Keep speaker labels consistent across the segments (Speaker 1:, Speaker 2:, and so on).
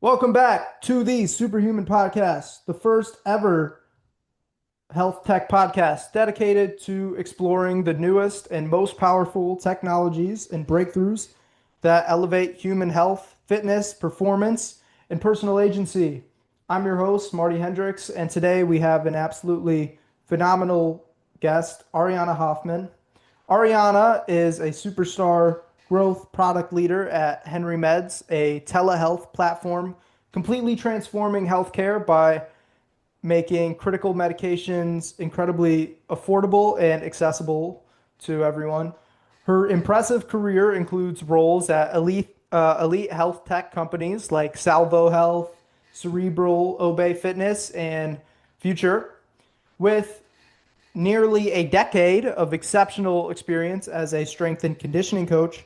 Speaker 1: Welcome back to the Superhuman Podcast, the first ever health tech podcast dedicated to exploring the newest and most powerful technologies and breakthroughs that elevate human health, fitness, performance, and personal agency. I'm your host, Marty Hendricks, and today we have an absolutely phenomenal guest, Ariana Hoffman. Ariana is a superstar growth product leader at Henry Meds, a telehealth platform completely transforming healthcare by making critical medications incredibly affordable and accessible to everyone. Her impressive career includes roles at elite health tech companies like Salvo Health, Cerebral, Obey Fitness, and Future. With nearly a decade of exceptional experience as a strength and conditioning coach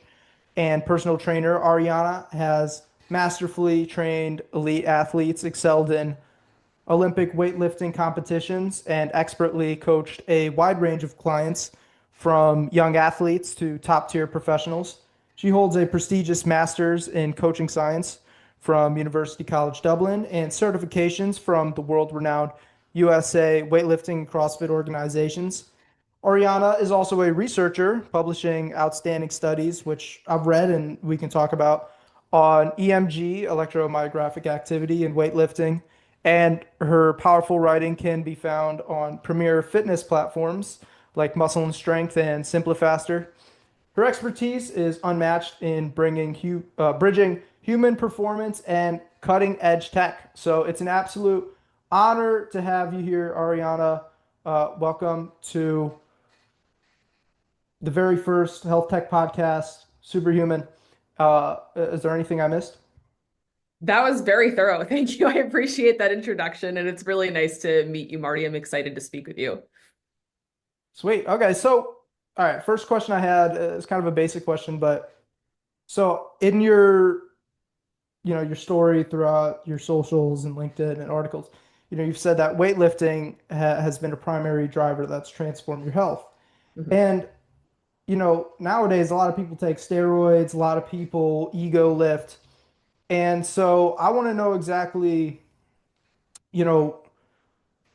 Speaker 1: and personal trainer, Ariana has masterfully trained elite athletes, excelled in Olympic weightlifting competitions, and expertly coached a wide range of clients from young athletes to top tier professionals. She holds a prestigious master's in coaching science from University College Dublin and certifications from the world renowned USA weightlifting and CrossFit organizations. Ariana is also a researcher publishing outstanding studies, which I've read and we can talk about, on EMG, electromyographic activity, and weightlifting. And her powerful writing can be found on premier fitness platforms like Muscle and Strength and SimpliFaster. Her expertise is unmatched in bridging human performance and cutting edge tech. So it's an absolute honor to have you here, Ariana. Welcome to the very first health tech podcast, Superhuman. Is there anything I missed?
Speaker 2: That was very thorough. Thank you. I appreciate that introduction, and it's really nice to meet you, Marty. I'm excited to speak with you.
Speaker 1: Sweet. Okay. So, all right. First question I had is kind of a basic question, but so in your story throughout your socials and LinkedIn and articles, you've said that weightlifting has been a primary driver that's transformed your health.
Speaker 2: Mhm.
Speaker 1: And, nowadays a lot of people take steroids, a lot of people ego lift. And so I want to know exactly, you know,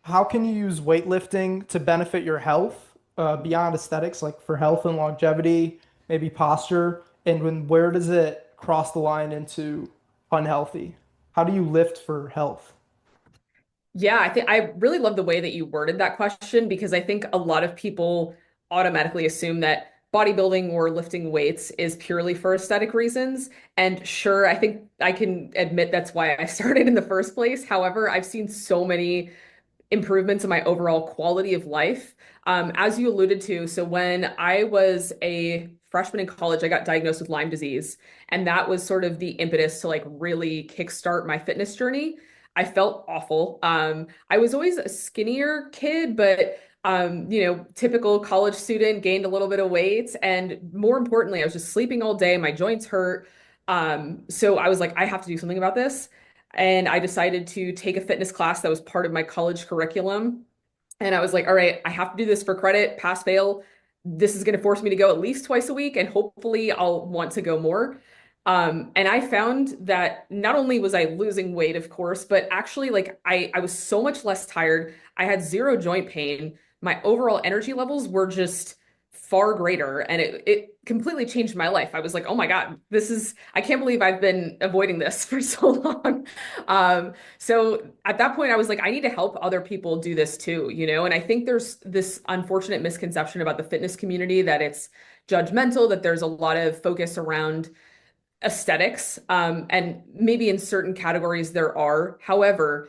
Speaker 1: how can you use weightlifting to benefit your health beyond aesthetics, like for health and longevity, maybe posture, and where does it cross the line into unhealthy? How do you lift for health?
Speaker 2: Yeah, I think I really love the way that you worded that question because I think a lot of people automatically assume that bodybuilding or lifting weights is purely for aesthetic reasons. And sure, I think I can admit that's why I started in the first place. However, I've seen so many improvements in my overall quality of life. As you alluded to, so when I was a freshman in college, I got diagnosed with Lyme disease, and that was sort of the impetus to like really kickstart my fitness journey. I felt awful. I was always a skinnier kid, but typical college student, gained a little bit of weight, and more importantly, I was just sleeping all day. My joints hurt. So I was like, I have to do something about this. And I decided to take a fitness class that was part of my college curriculum. And I was like, all right, I have to do this for credit, pass, fail. This is going to force me to go at least twice a week, and hopefully I'll want to go more. And I found that not only was I losing weight, of course, but actually, like I was so much less tired. I had zero joint pain. My overall energy levels were just far greater, and it completely changed my life. I was like, oh my God, I can't believe I've been avoiding this for so long. So at that point, I was like, I need to help other people do this too, you know? And I think there's this unfortunate misconception about the fitness community that it's judgmental, that there's a lot of focus around aesthetics. And maybe in certain categories there are. However,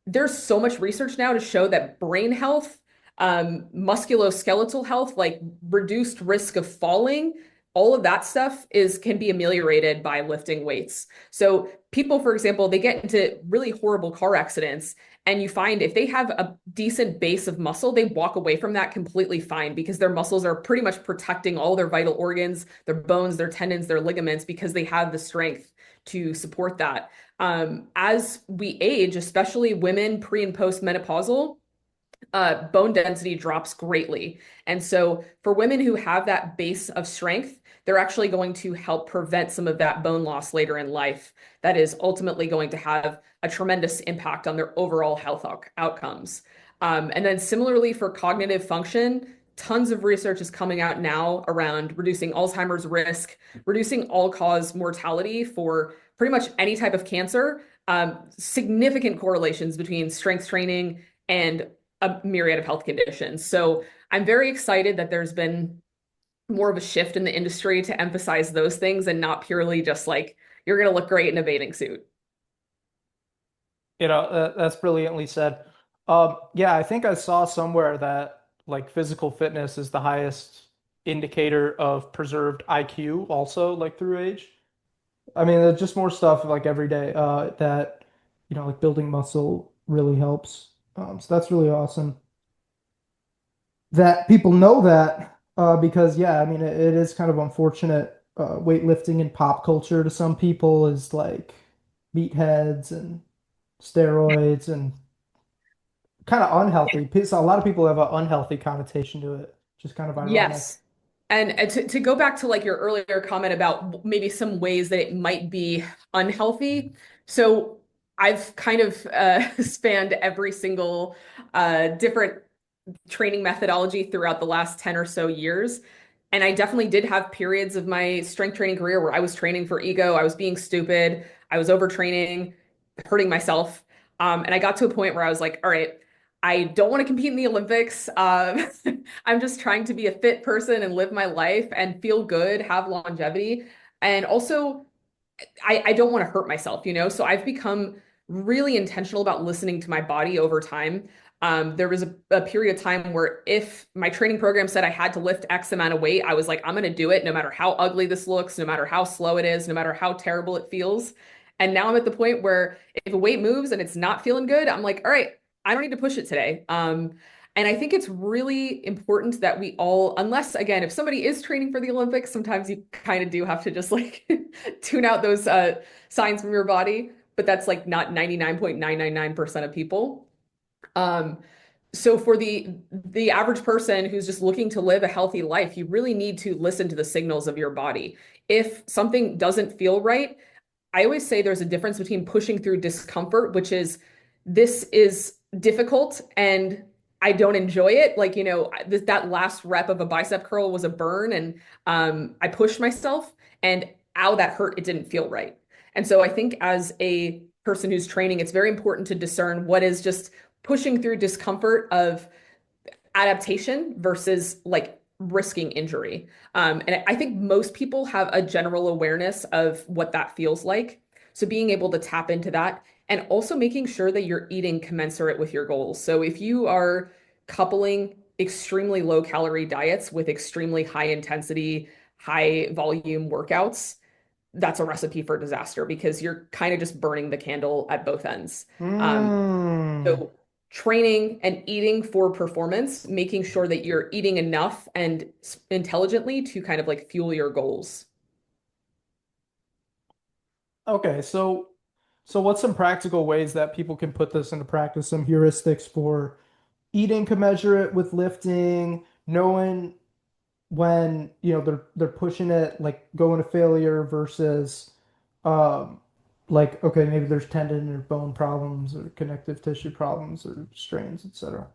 Speaker 2: there's so much research now to show that brain health, musculoskeletal health, like reduced risk of falling, all of that stuff is can be ameliorated by lifting weights. So people, for example, they get into really horrible car accidents, and you find if they have a decent base of muscle, they walk away from that completely fine because their muscles are pretty much protecting all their vital organs, their bones, their tendons, their ligaments, because they have the strength to support that. As we age, especially women pre and post menopausal, bone density drops greatly. And so for women who have that base of strength, they're actually going to help prevent some of that bone loss later in life. That is ultimately going to have a tremendous impact on their overall health outcomes. And then similarly for cognitive function, tons of research is coming out now around reducing Alzheimer's risk, reducing all-cause mortality for pretty much any type of cancer. Significant correlations between strength training and a myriad of health conditions. So I'm very excited that there's been more of a shift in the industry to emphasize those things and not purely just like you're going to look great in a bathing suit.
Speaker 1: That's brilliantly said. Yeah, I think I saw somewhere that like physical fitness is the highest indicator of preserved IQ also like through age. I mean, there's just more stuff like every day that like building muscle really helps. So that's really awesome that people know that because yeah, I mean it is kind of unfortunate. Weightlifting in pop culture to some people is like meatheads and steroids and kind of unhealthy. So a lot of people have an unhealthy connotation to it, which is kind of ironic.
Speaker 2: Yes. And to go back to like your earlier comment about maybe some ways that it might be unhealthy. So I've kind of spanned every single different training methodology throughout the last 10 or so years. And I definitely did have periods of my strength training career where I was training for ego, I was being stupid, I was overtraining, hurting myself. And I got to a point where I was like, all right, I don't want to compete in the Olympics. I'm just trying to be a fit person and live my life and feel good, have longevity. And also, I don't want to hurt myself, you know? So I've become really intentional about listening to my body over time. There was a period of time where if my training program said I had to lift X amount of weight, I was like, I'm going to do it no matter how ugly this looks, no matter how slow it is, no matter how terrible it feels. And now I'm at the point where if a weight moves and it's not feeling good, I'm like, all right, I don't need to push it today. And I think it's really important that we all, unless again, if somebody is training for the Olympics, sometimes you kind of do have to just like tune out those signs from your body, but that's like not 99.999% of people. Um, so for the average person who's just looking to live a healthy life, you really need to listen to the signals of your body. If something doesn't feel right, I always say there's a difference between pushing through discomfort, which is this is difficult and I don't enjoy it. Like, that last rep of a bicep curl was a burn and I pushed myself and ow, that hurt. It didn't feel right. And so I think as a person who's training, it's very important to discern what is just pushing through discomfort of adaptation versus like risking injury. And I think most people have a general awareness of what that feels like. So being able to tap into that and also making sure that you're eating commensurate with your goals. So if you are coupling extremely low calorie diets with extremely high intensity, high volume workouts, that's a recipe for disaster because you're kind of just burning the candle at both ends. Um,
Speaker 1: Mm.
Speaker 2: so training and eating for performance, making sure that you're eating enough and intelligently to kind of like fuel your goals.
Speaker 1: Okay, so what's some practical ways that people can put this into practice? Some heuristics for eating commensurate with lifting, knowing when they're pushing it like going to failure versus um like okay maybe there's tendon or bone problems or connective tissue problems or strains, etc.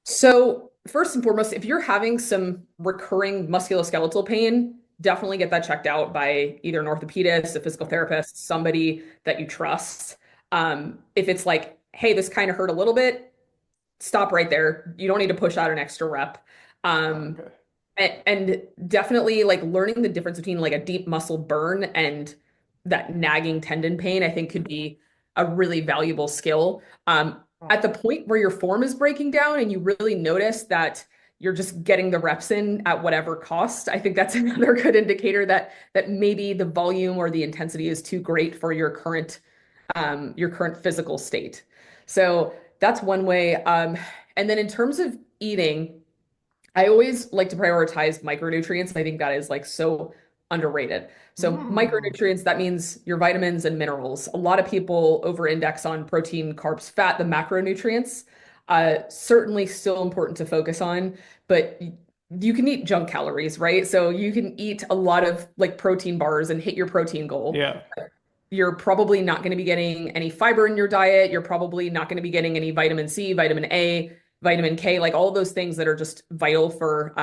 Speaker 2: So, first and foremost, if you're having some recurring musculoskeletal pain, definitely get that checked out by either an orthopedist, a physical therapist, somebody that you trust. If it's like, hey, this kind of hurt a little bit, stop right there. You don't need to push out an extra rep. Um,
Speaker 1: Okay.
Speaker 2: and definitely like learning the difference between like a deep muscle burn and that nagging tendon pain, I think could be a really valuable skill. At the point where your form is breaking down and you really notice that you're just getting the reps in at whatever cost, I think that's another good indicator that maybe the volume or the intensity is too great for your current physical state. So that's one way. And then in terms of eating, I always like to prioritize micronutrients. I think that is like so underrated. So
Speaker 1: Mm.
Speaker 2: micronutrients, that means your vitamins and minerals. A lot of people over-index on protein, carbs, fat, the macronutrients. Certainly still important to focus on, but you can eat junk calories, right? So you can eat a lot of like protein bars and hit your protein goal.
Speaker 1: Yeah.
Speaker 2: You're probably not going to be getting any fiber in your diet. You're probably not going to be getting any vitamin C, vitamin A, vitamin K, like all of those things that are just vital for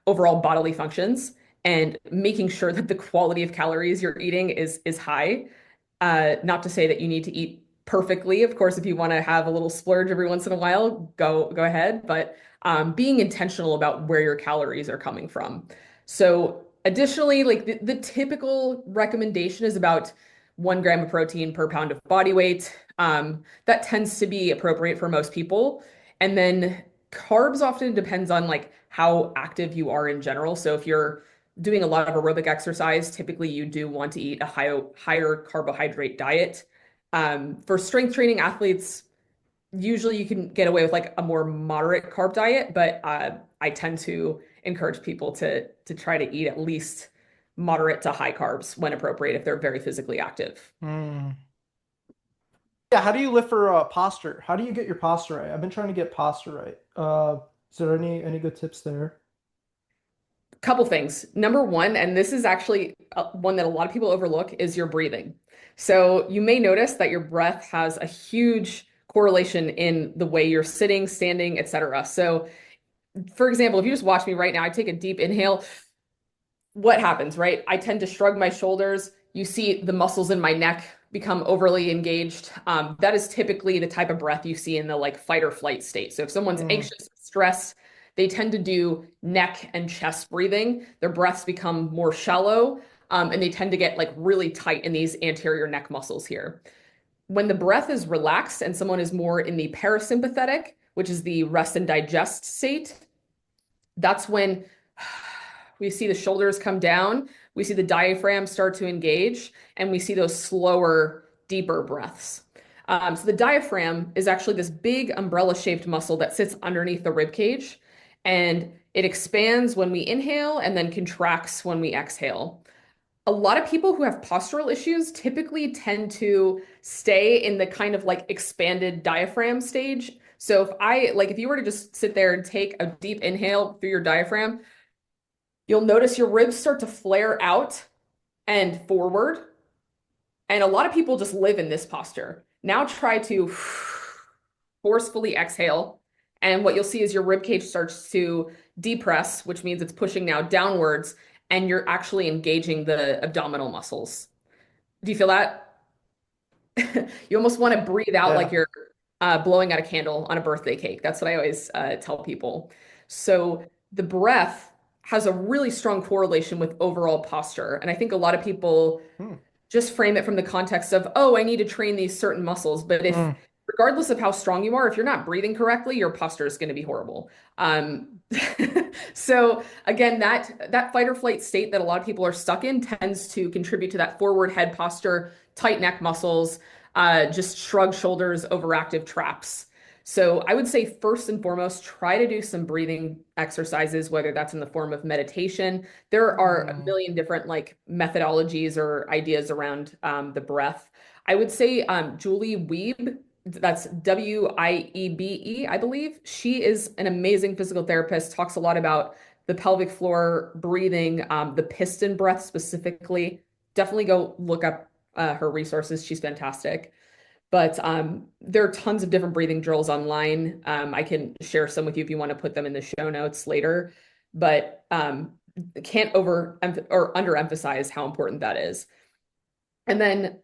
Speaker 2: overall bodily functions. And making sure that the quality of calories you're eating is high. Not to say that you need to eat perfectly. Of course, if you want to have a little splurge every once in a while, go ahead. But being intentional about where your calories are coming from. So additionally, like the typical recommendation is about 1 gram of protein per pound of body weight. That tends to be appropriate for most people. And then carbs often depends on like how active you are in general. So if you're doing a lot of aerobic exercise, typically you do want to eat a higher carbohydrate diet. For strength training athletes, usually you can get away with like a more moderate carb diet, but I tend to encourage people to try to eat at least moderate to high carbs when appropriate if they're very physically active.
Speaker 1: Mm. Yeah, how do you lift for posture? How do you get your posture right? I've been trying to get posture right. Is there any good tips there?
Speaker 2: Couple things. Number one, and this is actually one that a lot of people overlook, is your breathing. So you may notice that your breath has a huge correlation in the way you're sitting, standing, etc. So, for example, if you just watch me right now, I take a deep inhale. What happens, right? I tend to shrug my shoulders. You see the muscles in my neck become overly engaged. That is typically the type of breath you see in the like fight or flight state. So if someone's
Speaker 1: Mm.
Speaker 2: anxious, stressed, they tend to do neck and chest breathing. Their breaths become more shallow, and they tend to get like really tight in these anterior neck muscles here. When the breath is relaxed and someone is more in the parasympathetic, which is the rest and digest state, that's when we see the shoulders come down, we see the diaphragm start to engage, and we see those slower, deeper breaths. So the diaphragm is actually this big umbrella-shaped muscle that sits underneath the rib cage, and it expands when we inhale and then contracts when we exhale. A lot of people who have postural issues typically tend to stay in the kind of like expanded diaphragm stage. So if you were to just sit there and take a deep inhale through your diaphragm, you'll notice your ribs start to flare out and forward. And a lot of people just live in this posture. Now try to forcefully exhale. And what you'll see is your rib cage starts to depress, which means it's pushing now downwards, and you're actually engaging the abdominal muscles. Do you feel that? You almost want to breathe out like
Speaker 1: Yeah.
Speaker 2: you're blowing out a candle on a birthday cake. That's what I always tell people. So the breath has a really strong correlation with overall posture. And I think a lot of people
Speaker 1: Hmm.
Speaker 2: just frame it from the context of, oh, I need to train these certain muscles. But if,
Speaker 1: Mm.
Speaker 2: regardless of how strong you are, if you're not breathing correctly, your posture is going to be horrible. So again, that fight or flight state that a lot of people are stuck in tends to contribute to that forward head posture, tight neck muscles, just shrug shoulders, overactive traps. So I would say first and foremost, try to do some breathing exercises, whether that's in the form of meditation. There are a
Speaker 1: Mm.
Speaker 2: million different like methodologies or ideas around the breath. I would say Julie Wiebe, that's Wiebe, I believe. She is an amazing physical therapist, talks a lot about the pelvic floor breathing, the piston breath specifically. Definitely go look up her resources. She's fantastic. But there are tons of different breathing drills online. I can share some with you if you want to put them in the show notes later. But can't over or underemphasize how important that is. And then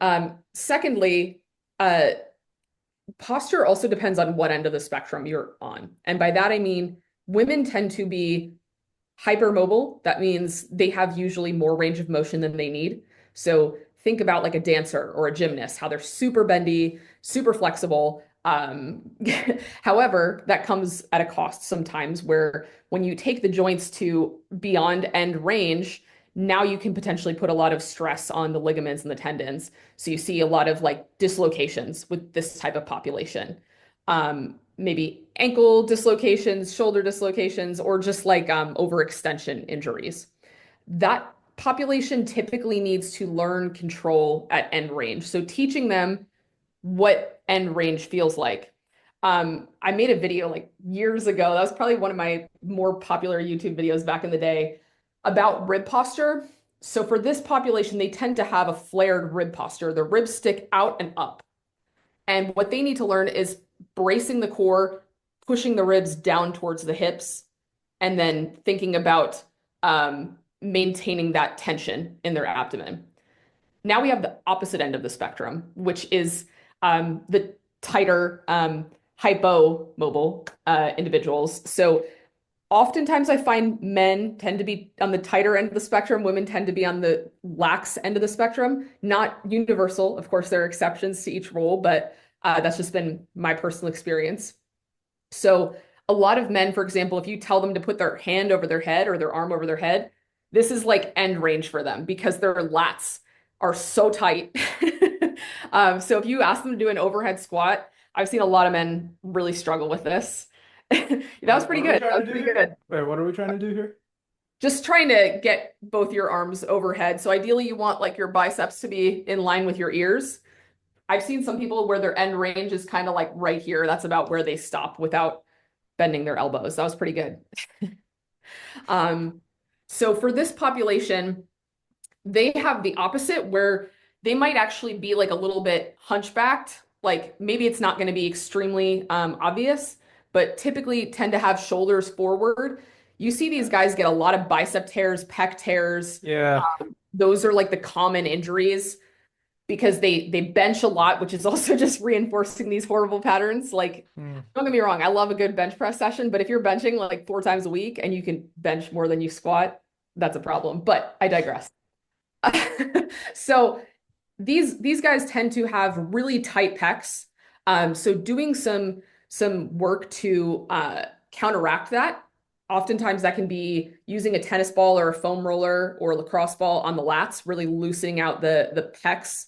Speaker 2: secondly, posture also depends on what end of the spectrum you're on. And by that I mean women tend to be hypermobile. That means they have usually more range of motion than they need. So think about like a dancer or a gymnast, how they're super bendy, super flexible. However, that comes at a cost sometimes where when you take the joints to beyond end range, now you can potentially put a lot of stress on the ligaments and the tendons. So you see a lot of like dislocations with this type of population. Maybe ankle dislocations, shoulder dislocations, or just like overextension injuries. That population typically needs to learn control at end range. So teaching them what end range feels like. I made a video like years ago. That was probably one of my more popular YouTube videos back in the day about rib posture. So for this population, they tend to have a flared rib posture. The ribs stick out and up. And what they need to learn is bracing the core, pushing the ribs down towards the hips, and then thinking about maintaining that tension in their abdomen. Now we have the opposite end of the spectrum, which is the tighter, hypomobile individuals. So oftentimes I find men tend to be on the tighter end of the spectrum, women tend to be on the lax end of the spectrum. Not universal. Of course, there are exceptions to each rule, but that's just been my personal experience. So a lot of men, for example, if you tell them to put their hand over their head or their arm over their head, this is like end range for them because their lats are so tight. So if you ask them to do an overhead squat, I've seen a lot of men really struggle with this. That was pretty
Speaker 1: What are we
Speaker 2: good. That
Speaker 1: trying
Speaker 2: was
Speaker 1: to do
Speaker 2: pretty
Speaker 1: here?
Speaker 2: good.
Speaker 1: Wait, what are we trying to do here?
Speaker 2: Just trying to get both your arms overhead. So ideally you want like your biceps to be in line with your ears. I've seen some people where their end range is kind of like right here. That's about where they stop without bending their elbows. That was pretty good. Um, so for this population, they have the opposite where they might actually be like a little bit hunchbacked. Like maybe it's not going to be extremely obvious, but typically tend to have shoulders forward. You see these guys get a lot of bicep tears, pec tears.
Speaker 1: Yeah.
Speaker 2: Those are like the common injuries because they bench a lot, which is also just reinforcing these horrible patterns. Like,
Speaker 1: Hmm.
Speaker 2: don't get me wrong, I love a good bench press session, but if you're benching like 4 times a week and you can bench more than you squat, that's a problem. But I digress. So these guys tend to have really tight pecs. So doing some work to counteract that. Oftentimes that can be using a tennis ball or a foam roller or a lacrosse ball on the lats, really loosening out the pecs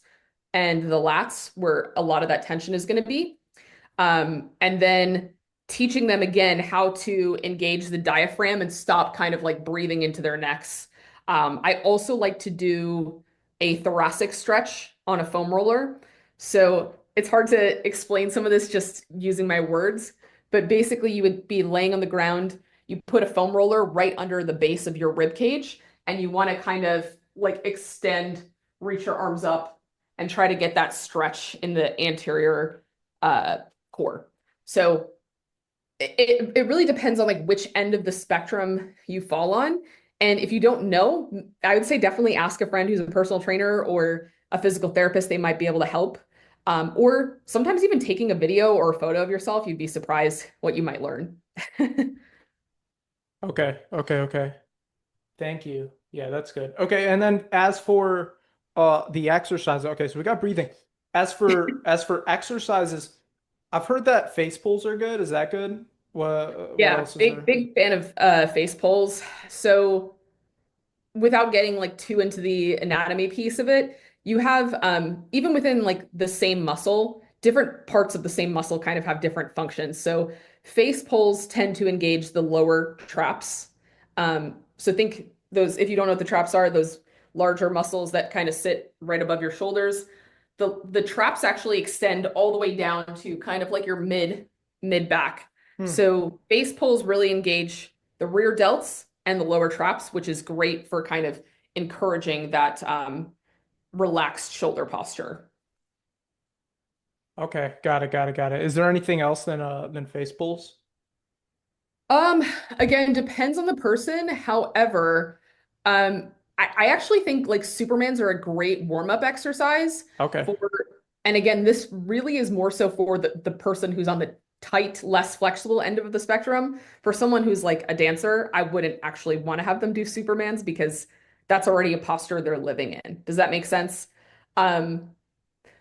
Speaker 2: and the lats where a lot of that tension is going to be. And then teaching them again how to engage the diaphragm and stop kind of like breathing into their necks. I also like to do a thoracic stretch on a foam roller. So it's hard to explain some of this just using my words, but basically you would be laying on the ground, you put a foam roller right under the base of your rib cage, and you want to kind of like extend, reach your arms up, and try to get that stretch in the anterior uh, core. So it really depends on like which end of the spectrum you fall on. And if you don't know, I would say definitely ask a friend who's a personal trainer or a physical therapist. They might be able to help. Or sometimes even taking a video or a photo of yourself, you'd be surprised what you might learn.
Speaker 1: Okay. Okay. Okay. Thank you. Yeah, that's good. Okay, and then as for the exercise, okay, so we got breathing. As for exercises, I've heard that face pulls are good. Is that good? What
Speaker 2: Yeah,
Speaker 1: else is
Speaker 2: big
Speaker 1: there?
Speaker 2: big fan of face pulls. So without getting like too into the anatomy piece of it, you have even within like the same muscle, different parts of the same muscle kind of have different functions. So face pulls tend to engage the lower traps. So think those, if you don't know what the traps are, those larger muscles that kind of sit right above your shoulders. The traps actually extend all the way down to kind of like your mid back.
Speaker 1: Hmm.
Speaker 2: So face pulls really engage the rear delts and the lower traps, which is great for kind of encouraging that relaxed shoulder posture.
Speaker 1: Okay, got it, got it, got it. Is there anything else than face pulls?
Speaker 2: Um, Again, depends on the person. However, I actually think like Supermans are a great warm-up exercise
Speaker 1: Okay.
Speaker 2: for, and again, this really is more so for the person who's on the tight, less flexible end of the spectrum. For someone who's like a dancer, I wouldn't actually want to have them do Supermans because that's already a posture they're living in. Does that make sense? Um,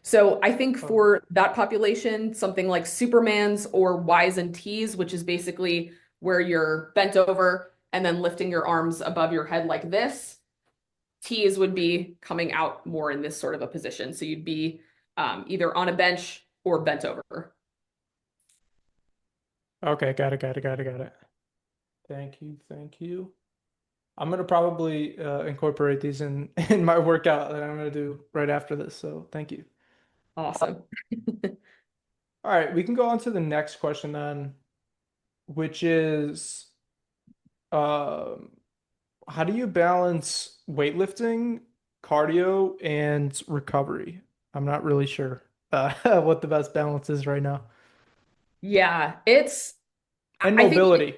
Speaker 2: so I think
Speaker 1: Oh,
Speaker 2: for that population, something like Supermans or Ys and Ts, which is basically where you're bent over and then lifting your arms above your head like this. Ts would be coming out more in this sort of a position. So you'd be either on a bench or bent over.
Speaker 1: okay, got it, got it, got it, got it. Thank you, thank you. I'm gonna probably incorporate these in in my workout that I'm gonna do right after this. So thank you.
Speaker 2: Awesome.
Speaker 1: All right, we can go on to the next question then, which is um, how do you balance weightlifting, cardio, and recovery? I'm not really sure what the best balance is right now.
Speaker 2: Yeah, it's,
Speaker 1: And
Speaker 2: I think,
Speaker 1: mobility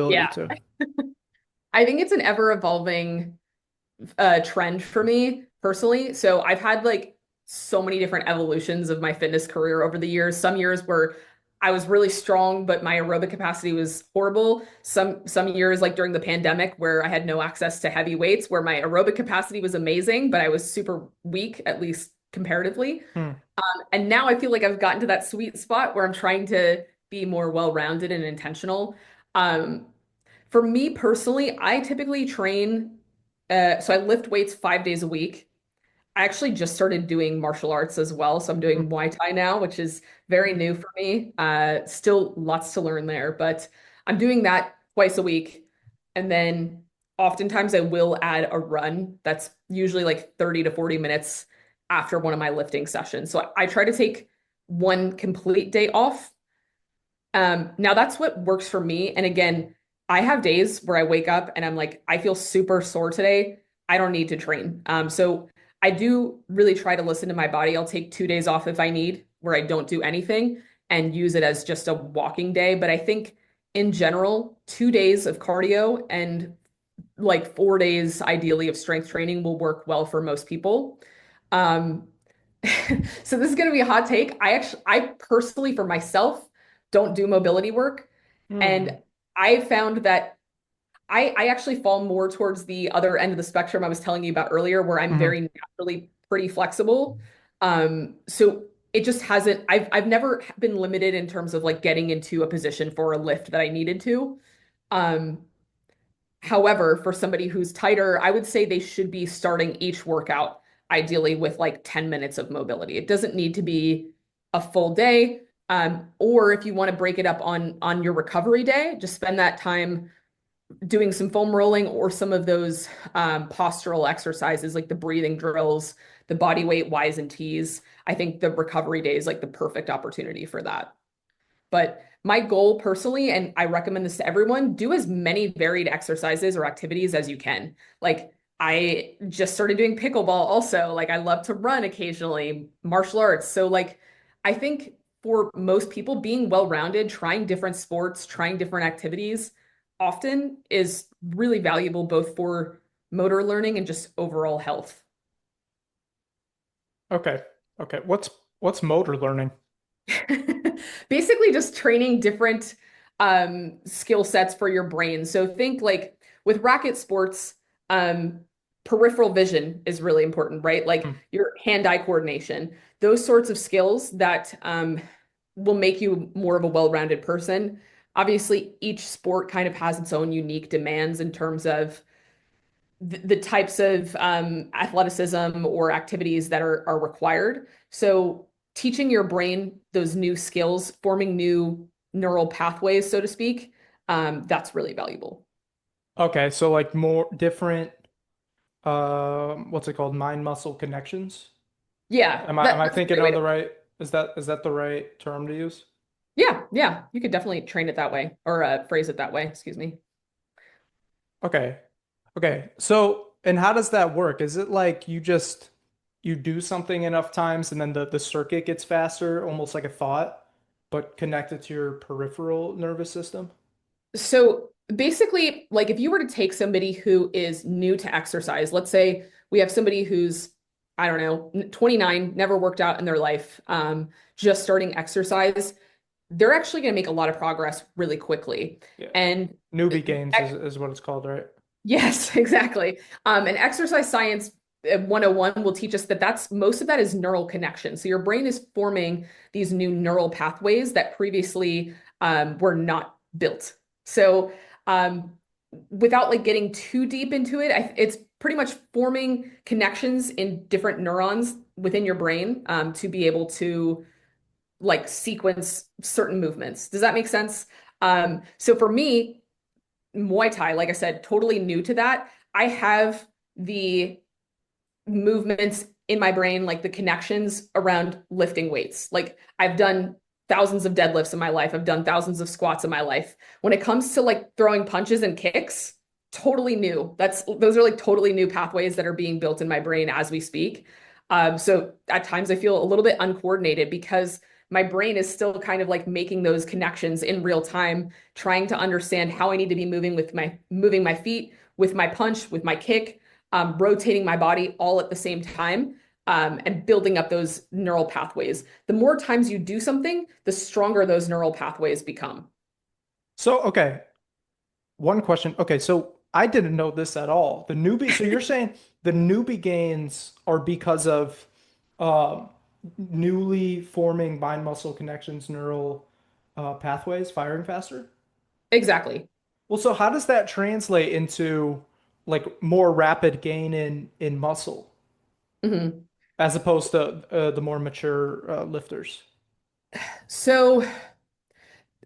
Speaker 2: yeah,
Speaker 1: too.
Speaker 2: I think it's an ever evolving trend for me personally. So I've had like so many different evolutions of my fitness career over the years. Some years where I was really strong, but my aerobic capacity was horrible. Some years like during the pandemic where I had no access to heavy weights, where my aerobic capacity was amazing, but I was super weak, at least comparatively.
Speaker 1: Hmm.
Speaker 2: And now I feel like I've gotten to that sweet spot where I'm trying to be more well-rounded and intentional. Um, for me personally, I typically train, so I lift weights 5 days a week. I actually just started doing martial arts as well. So I'm doing Muay Thai now, which is very new for me. Still lots to learn there, but I'm doing that twice a week. And then oftentimes I will add a run that's usually like 30 to 40 minutes after one of my lifting sessions. So I try to take one complete day off. Now that's what works for me. And again, I have days where I wake up and I'm like, I feel super sore today. I don't need to train. So I do really try to listen to my body. I'll take 2 days off if I need, where I don't do anything and use it as just a walking day. But I think in general, 2 days of cardio and like 4 days ideally of strength training will work well for most people. Um, so this is going to be a hot take. I personally, for myself, don't do mobility work.
Speaker 1: Hmm.
Speaker 2: And I found that I actually fall more towards the other end of the spectrum I was telling you about earlier, where I'm
Speaker 1: Hmm.
Speaker 2: very naturally pretty flexible. So it just hasn't, I've never been limited in terms of like getting into a position for a lift that I needed to. Um, However, for somebody who's tighter, I would say they should be starting each workout ideally with like 10 minutes of mobility. It doesn't need to be a full day. Or if you want to break it up on your recovery day, just spend that time doing some foam rolling or some of those postural exercises like the breathing drills, the body weight Y's and T's. I think the recovery day is like the perfect opportunity for that. But my goal personally, and I recommend this to everyone, do as many varied exercises or activities as you can. Like I just started doing pickleball also. Like I love to run occasionally, martial arts. So like I think for most people, being well-rounded, trying different sports, trying different activities often is really valuable both for motor learning and just overall health.
Speaker 1: Okay. Okay. What's motor learning?
Speaker 2: Basically, just training different skill sets for your brain. So think like with racket sports, um, peripheral vision is really important, right? Like
Speaker 1: Hmm.
Speaker 2: your hand-eye coordination, those sorts of skills that will make you more of a well-rounded person. Obviously, each sport kind of has its own unique demands in terms of the types of athleticism or activities that are required. So teaching your brain those new skills, forming new neural pathways, so to speak, that's really valuable.
Speaker 1: Okay, so like more different what's it called? Mind muscle connections?
Speaker 2: Yeah,
Speaker 1: Am I
Speaker 2: that's a
Speaker 1: thinking
Speaker 2: great way
Speaker 1: on
Speaker 2: to.
Speaker 1: the right is that the right term to use?
Speaker 2: Yeah, yeah, you could definitely train it that way or phrase it that way. Excuse me.
Speaker 1: Okay. Okay. So, and how does that work? Is it like you do something enough times and then the circuit gets faster, almost like a thought, but connected to your peripheral nervous system?
Speaker 2: So basically, like if you were to take somebody who is new to exercise, let's say we have somebody who's, I don't know, 29, never worked out in their life, just starting exercise, they're actually going to make a lot of progress really quickly.
Speaker 1: Yeah.
Speaker 2: And
Speaker 1: Newbie gains is what it's called, right?
Speaker 2: yes, exactly. And exercise science 101 will teach us that that's most of that is neural connection. So your brain is forming these new neural pathways that previously were not built. So um, without like getting too deep into it, it's pretty much forming connections in different neurons within your brain to be able to like sequence certain movements. Does that make sense? So for me, Muay Thai, like I said, totally new to that. I have the movements in my brain, like the connections around lifting weights. Like I've done thousands of deadlifts in my life. I've done thousands of squats in my life. When it comes to like throwing punches and kicks, totally new. Those are like totally new pathways that are being built in my brain as we speak. So at times I feel a little bit uncoordinated because my brain is still kind of like making those connections in real time, trying to understand how I need to be moving my feet, with my punch, with my kick, rotating my body all at the same time, and building up those neural pathways. The more times you do something, the stronger those neural pathways become.
Speaker 1: So, okay, one question. Okay, so I didn't know this at all. So you're saying the newbie gains are because of um, newly forming mind muscle connections, neural pathways firing faster?
Speaker 2: Exactly.
Speaker 1: Well, so how does that translate into like more rapid gain in muscle
Speaker 2: Mhm.
Speaker 1: as opposed to the more mature lifters?
Speaker 2: So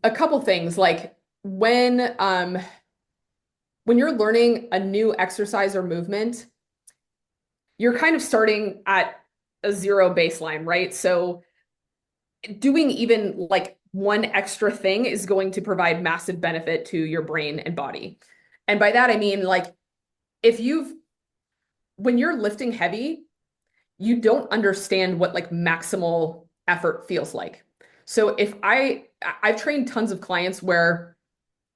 Speaker 2: a couple things like when you're learning a new exercise or movement, you're kind of starting at a zero baseline, right? So doing even like one extra thing is going to provide massive benefit to your brain and body. And by that I mean like if you've when you're lifting heavy, you don't understand what like maximal effort feels like. So I've trained tons of clients where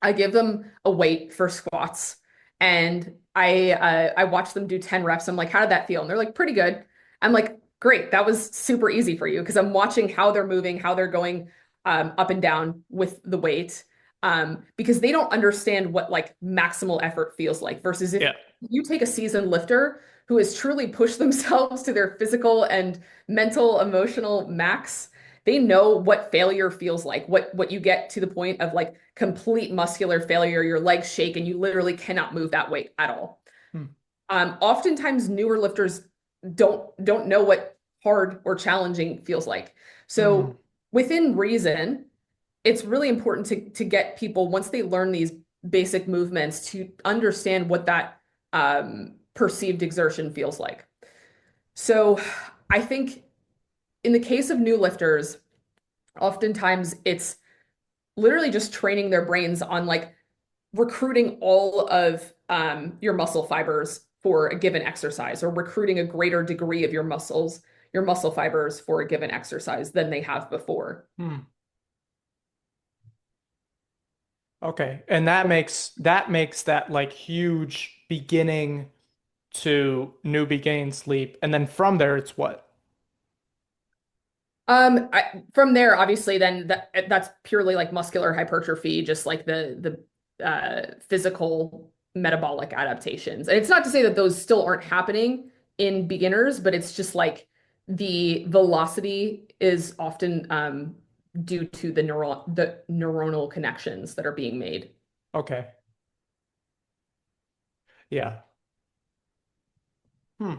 Speaker 2: I give them a weight for squats and I watch them do 10 reps. I'm like, how did that feel? And they're like, pretty good. I'm like, great, that was super easy for you because I'm watching how they're moving, how they're going up and down with the weight. Because they don't understand what like maximal effort feels like versus if
Speaker 1: Yeah.
Speaker 2: you take a seasoned lifter who has truly pushed themselves to their physical and mental, emotional max, they know what failure feels like, what you get to the point of like complete muscular failure, your legs shake and you literally cannot move that weight at all.
Speaker 1: Hmm.
Speaker 2: Oftentimes newer lifters don't know what hard or challenging feels like.
Speaker 1: Hmm.
Speaker 2: So within reason, it's really important to get people once they learn these basic movements to understand what that perceived exertion feels like. So I think in the case of new lifters, oftentimes it's literally just training their brains on like recruiting all of your muscle fibers for a given exercise or recruiting a greater degree of your muscle fibers for a given exercise than they have before.
Speaker 1: Hmm. Okay. And that makes that like huge beginning to newbie gains leap. And then from there it's what?
Speaker 2: From there, obviously, then that's purely like muscular hypertrophy, just like the physical metabolic adaptations. And it's not to say that those still aren't happening in beginners, but it's just like the velocity is often due to the neuronal connections that are being made.
Speaker 1: Okay. Yeah. Hmm.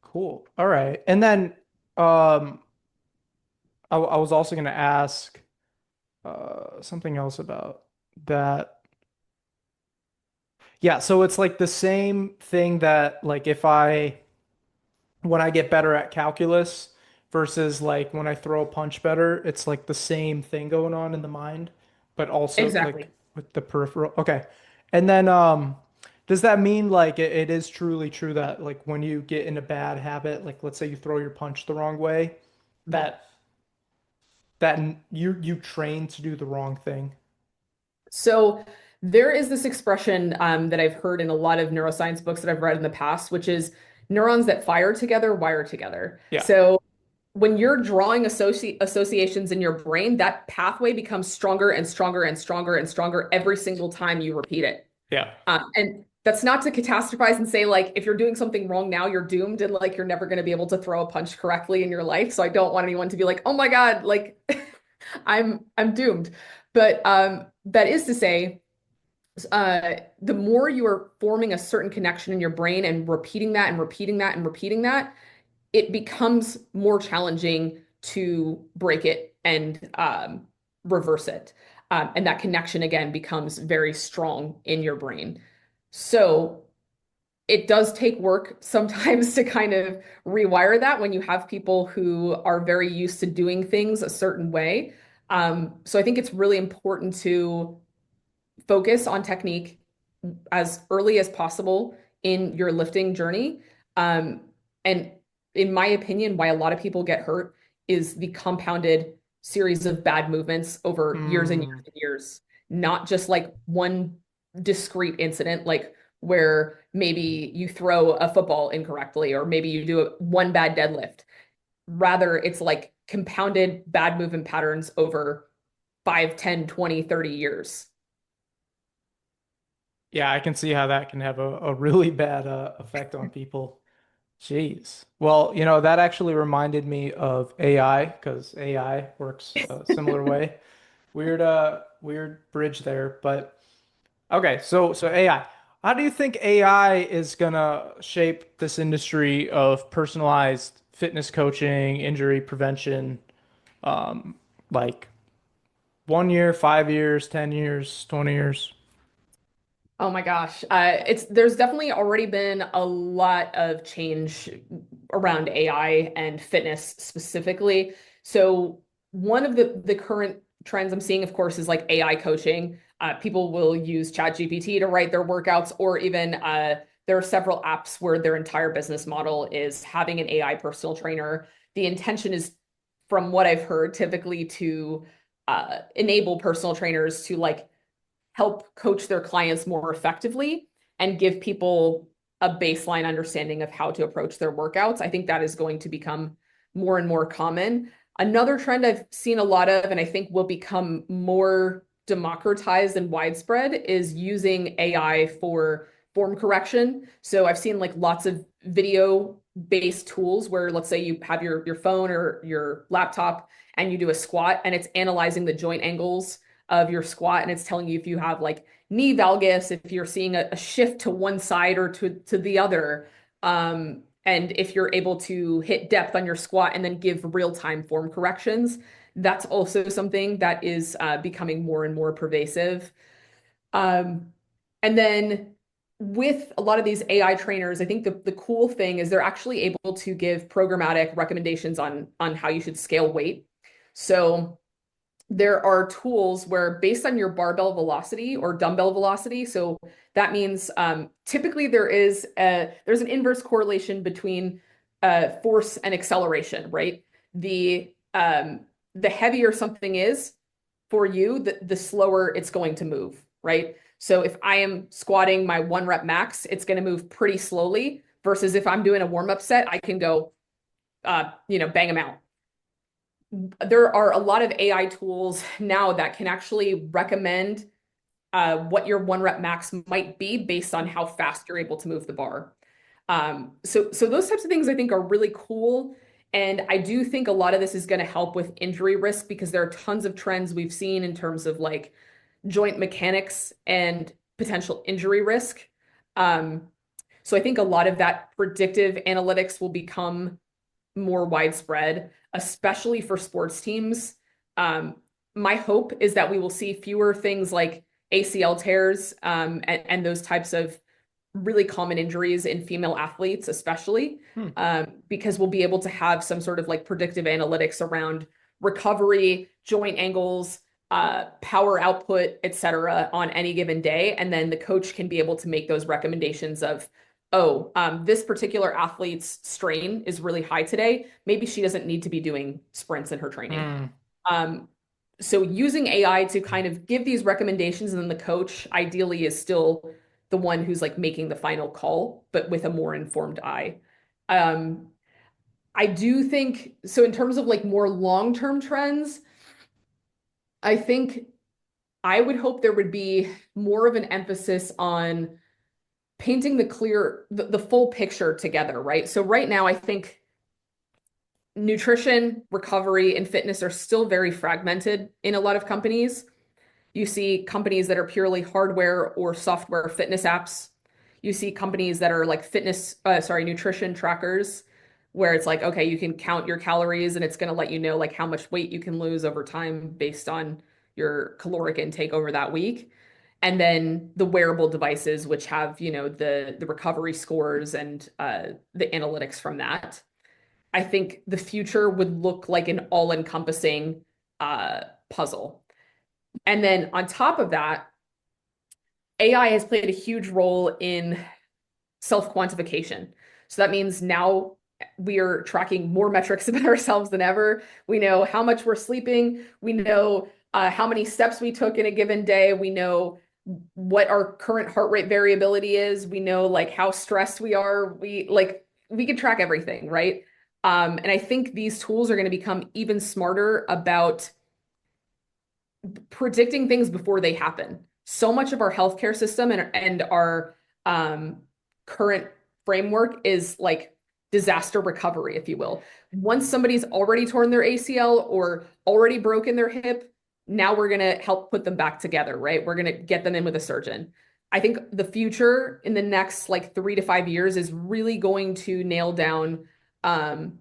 Speaker 1: Cool. All right. And then um I was also going to ask something else about that. Yeah, so it's like the same thing that like if I when I get better at calculus versus like when I throw a punch better, it's like the same thing going on in the mind, but also like
Speaker 2: Exactly.
Speaker 1: with the peripheral. Okay. And then does that mean like it is truly true that like when you get in a bad habit, like let's say you throw your punch the wrong way, that you train to do the wrong thing?
Speaker 2: So there is this expression that I've heard in a lot of neuroscience books that I've read in the past, which is neurons that fire together wire together.
Speaker 1: Yeah.
Speaker 2: So when you're drawing associations in your brain, that pathway becomes stronger and stronger and stronger and stronger every single time you repeat it.
Speaker 1: Yeah.
Speaker 2: And that's not to catastrophize and say like if you're doing something wrong now, you're doomed and like you're never going to be able to throw a punch correctly in your life. So I don't want anyone to be like, oh my God, like I'm doomed. But that is to say, the more you are forming a certain connection in your brain and repeating that and repeating that and repeating that, it becomes more challenging to break it and reverse it. And that connection again becomes very strong in your brain. So it does take work sometimes to kind of rewire that when you have people who are very used to doing things a certain way. So I think it's really important to focus on technique as early as possible in your lifting journey. Um, and in my opinion, why a lot of people get hurt is the compounded series of bad movements over years and years
Speaker 1: Mm.
Speaker 2: and years, not just like one discrete incident, like where maybe you throw a football incorrectly or maybe you do one bad deadlift. Rather, it's like compounded bad movement patterns over 5, 10, 20, 30 years.
Speaker 1: Yeah, I can see how that can have a really bad effect on people. Jeez. Well, that actually reminded me of AI because AI works a similar way. Weird bridge there, but okay, so AI. How do you think AI is gonna shape this industry of personalized fitness coaching, injury prevention, um, like 1 year, 5 years, 10 years, 20 years?
Speaker 2: Oh my gosh. It's there's definitely already been a lot of change around AI and fitness specifically. So one of the current trends I'm seeing, of course, is like AI coaching. People will use ChatGPT to write their workouts, or even there are several apps where their entire business model is having an AI personal trainer. The intention is, from what I've heard, typically to enable personal trainers to like help coach their clients more effectively and give people a baseline understanding of how to approach their workouts. I think that is going to become more and more common. Another trend I've seen a lot of, and I think will become more democratized and widespread, is using AI for form correction. So I've seen like lots of video based tools where, let's say you have your phone or your laptop and you do a squat and it's analyzing the joint angles of your squat and it's telling you if you have like knee valgus, if you're seeing a shift to one side or to the other. And if you're able to hit depth on your squat and then give real-time form corrections, that's also something that is becoming more and more pervasive. Um, and then with a lot of these AI trainers, I think the cool thing is they're actually able to give programmatic recommendations on how you should scale weight. So there are tools where based on your barbell velocity or dumbbell velocity, so that means typically there's an inverse correlation between force and acceleration, right? The heavier something is for you, the slower it's going to move, right? So if I am squatting my 1 rep max, it's going to move pretty slowly versus if I'm doing a warm up set, I can go bang them out. There are a lot of AI tools now that can actually recommend what your 1 rep max might be based on how fast you're able to move the bar. So those types of things I think are really cool. And I do think a lot of this is going to help with injury risk because there are tons of trends we've seen in terms of like joint mechanics and potential injury risk. Um, so I think a lot of that predictive analytics will become more widespread, especially for sports teams. Um, my hope is that we will see fewer things like ACL tears and those types of really common injuries in female athletes, especially
Speaker 1: Hmm.
Speaker 2: because we'll be able to have some sort of like predictive analytics around recovery, joint angles, power output, et cetera, on any given day. And then the coach can be able to make those recommendations of, oh, this particular athlete's strain is really high today. Maybe she doesn't need to be doing sprints in her training.
Speaker 1: Hmm.
Speaker 2: Um, so using AI to kind of give these recommendations, and then the coach ideally is still the one who's like making the final call, but with a more informed eye. Um, I do think so in terms of like more long-term trends, I think I would hope there would be more of an emphasis on painting the full picture together, right? So right now, I think nutrition, recovery, and fitness are still very fragmented in a lot of companies. You see companies that are purely hardware or software fitness apps. You see companies that are like nutrition trackers, where it's like, okay, you can count your calories and it's going to let you know like how much weight you can lose over time based on your caloric intake over that week. and then the wearable devices, which have, the recovery scores and the analytics from that. I think the future would look like an all-encompassing puzzle. And then on top of that, AI has played a huge role in self-quantification. So that means now we are tracking more metrics about ourselves than ever. We know how much we're sleeping. We know how many steps we took in a given day. We know what our current heart rate variability is. We know like how stressed we are. We can track everything, right? And I think these tools are going to become even smarter about predicting things before they happen. So much of our healthcare system and our um, current framework is like disaster recovery, if you will. Once somebody's already torn their ACL or already broken their hip, now we're going to help put them back together, right? We're going to get them in with a surgeon. I think the future in the next like 3 to 5 years is really going to nail down um,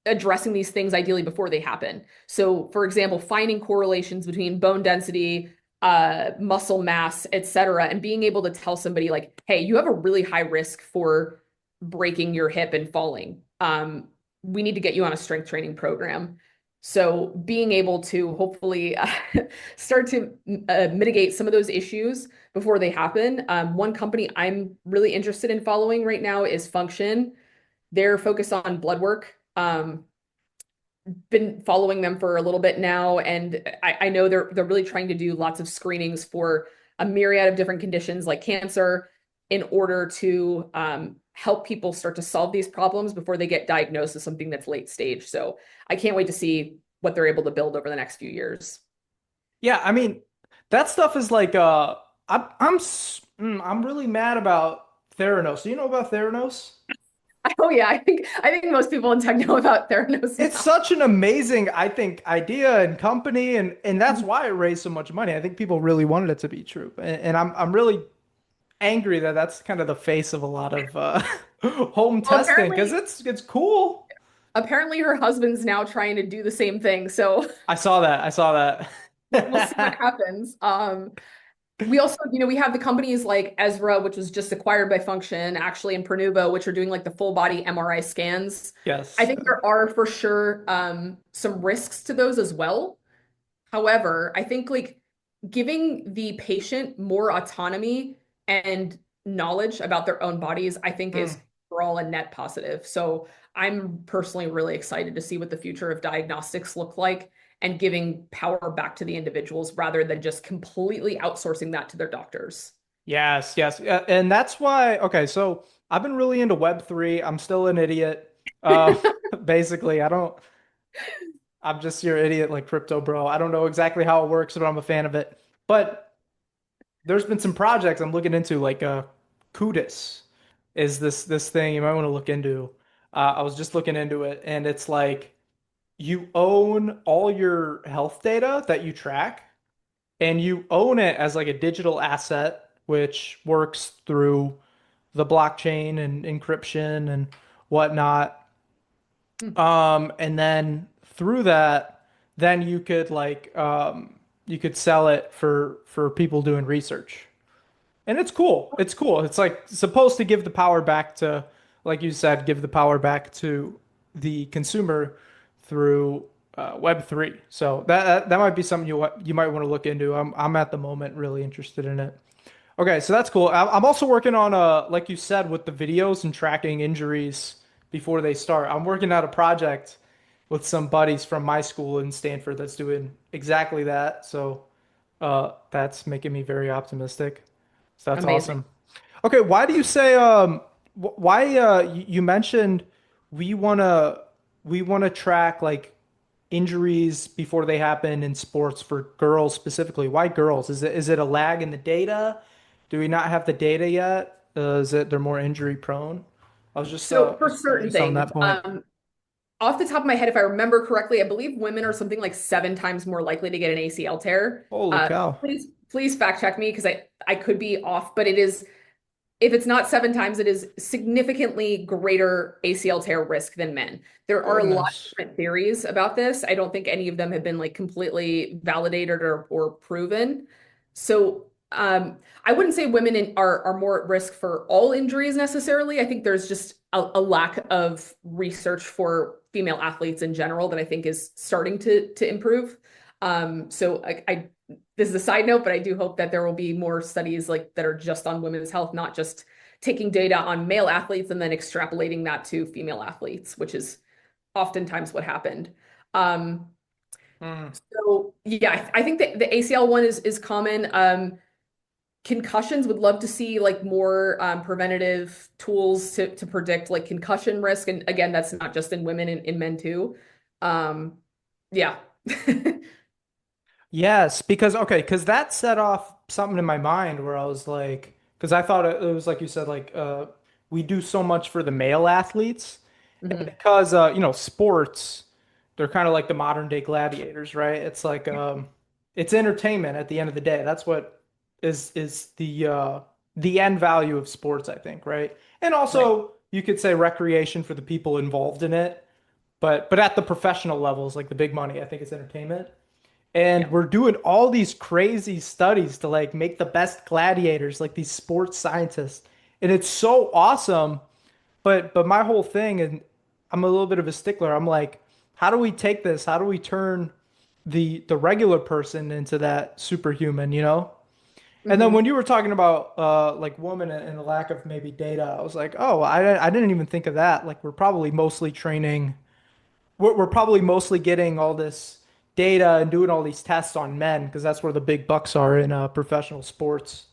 Speaker 2: addressing these things ideally before they happen. So, for example, finding correlations between bone density, muscle mass, et cetera, and being able to tell somebody like, hey, you have a really high risk for breaking your hip and falling. We need to get you on a strength training program. So being able to hopefully start to mitigate some of those issues before they happen. One company I'm really interested in following right now is Function. They're focused on blood work. Been following them for a little bit now, and I know they're really trying to do lots of screenings for a myriad of different conditions like cancer in order to help people start to solve these problems before they get diagnosed as something that's late stage. So I can't wait to see what they're able to build over the next few years.
Speaker 1: Yeah, I mean, that stuff is like I'm really mad about Theranos. Do you know about Theranos?
Speaker 2: Oh yeah, I think most people in tech know about Theranos
Speaker 1: It's
Speaker 2: now.
Speaker 1: such an amazing, I think, idea and company, and that's why it raised so much money. I think people really wanted it to be true, and I'm really angry that that's kind of the face of a lot of home
Speaker 2: Well,
Speaker 1: testing because it's cool.
Speaker 2: apparently her husband's now trying to do the same thing. So
Speaker 1: I saw that. I saw
Speaker 2: we'll see what
Speaker 1: that.
Speaker 2: happens. We also, we have the companies like Ezra, which was just acquired by Function, actually, and Pernuvo, which are doing like the full body MRI scans. I
Speaker 1: Yes.
Speaker 2: think there are for sure some risks to those as well. However, I think like giving the patient more autonomy and knowledge about their own bodies, I think is
Speaker 1: Mm.
Speaker 2: overall a net positive. So I'm personally really excited to see what the future of diagnostics look like and giving power back to the individuals rather than just completely outsourcing that to their doctors.
Speaker 1: Yes, yes. And that's why, okay, so I've been really into Web3. I'm still an idiot. Uh, basically, I'm just your idiot like crypto bro. I don't know exactly how it works, but I'm a fan of it. But there's been some projects I'm looking into, like Kudis is this thing you might want to look into. I was just looking into it, and it's like you own all your health data that you track, and you own it as like a digital asset, which works through the blockchain and encryption and whatnot.
Speaker 2: Hmm.
Speaker 1: And then through that, then you could sell it for people doing research. And it's cool. It's cool. It's like supposed to give the power back to, like you said, give the power back to the consumer through Web3. So that might be something you might want to look into. I'm at the moment really interested in it. Okay, so that's cool. I'm also working on like you said, with the videos and tracking injuries before they start. I'm working out a project with some buddies from my school in Stanford that's doing exactly that. So that's making me very optimistic. So that's
Speaker 2: Amazing.
Speaker 1: awesome. Okay, why do you say why you mentioned we wanna we wanna track like injuries before they happen in sports for girls specifically? Why girls? Is it a lag in the data? Do we not have the data yet? Is it they're more injury prone?
Speaker 2: So
Speaker 1: I
Speaker 2: for
Speaker 1: was
Speaker 2: certain
Speaker 1: curious on
Speaker 2: things,
Speaker 1: that point.
Speaker 2: off the top of my head, if I remember correctly, I believe women are something like 7 times more likely to get an ACL tear.
Speaker 1: Holy cow.
Speaker 2: Please fact check me because I could be off, but it is, if it's not 7 times, it is significantly greater ACL tear risk than men. There are a lot of
Speaker 1: Goodness.
Speaker 2: different theories about this. I don't think any of them have been like completely validated or proven. So I wouldn't say are more at risk for all injuries necessarily. I think there's just a lack of research for female athletes in general that I think is starting to improve. So this is a side note, but I do hope that there will be more studies like that are just on women's health, not just taking data on male athletes and then extrapolating that to female athletes, which is oftentimes what happened. Um,
Speaker 1: Mm.
Speaker 2: so yeah, I think that the ACL one is common. Concussions would love to see like more preventative tools to predict like concussion risk. And again, that's not just in women, in men too. Um, yeah.
Speaker 1: Yes, because okay, because that set off something in my mind where I was like, because I thought it was like you said, like we do so much for the male athletes, and
Speaker 2: Mhm.
Speaker 1: because sports, they're kind of like the modern day gladiators, right? It's like it's entertainment at the end of the day. That's what is the end value of sports, I think, right? And
Speaker 2: Right.
Speaker 1: also you could say recreation for the people involved in it, but at the professional levels, like the big money, I think it's entertainment. And
Speaker 2: Yeah.
Speaker 1: we're doing all these crazy studies to like make the best gladiators, like these sports scientists. And it's so awesome. But my whole thing, and I'm a little bit of a stickler. I'm like, how do we take this? How do we turn the regular person into that superhuman, you know? And then when
Speaker 2: Hmm.
Speaker 1: you were talking about like woman and the lack of maybe data, I was like, oh, I didn't even think of that. Like we're probably mostly training we're probably mostly getting all this data and doing all these tests on men because that's where the big bucks are in professional sports,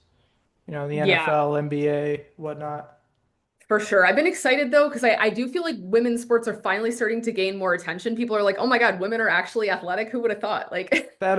Speaker 1: the
Speaker 2: Yeah,
Speaker 1: NFL, NBA, whatnot.
Speaker 2: for sure. I've been excited though, because I do feel like women's sports are finally starting to gain more attention. People are like, oh my God, women are actually athletic. Who would have thought? Like,
Speaker 1: That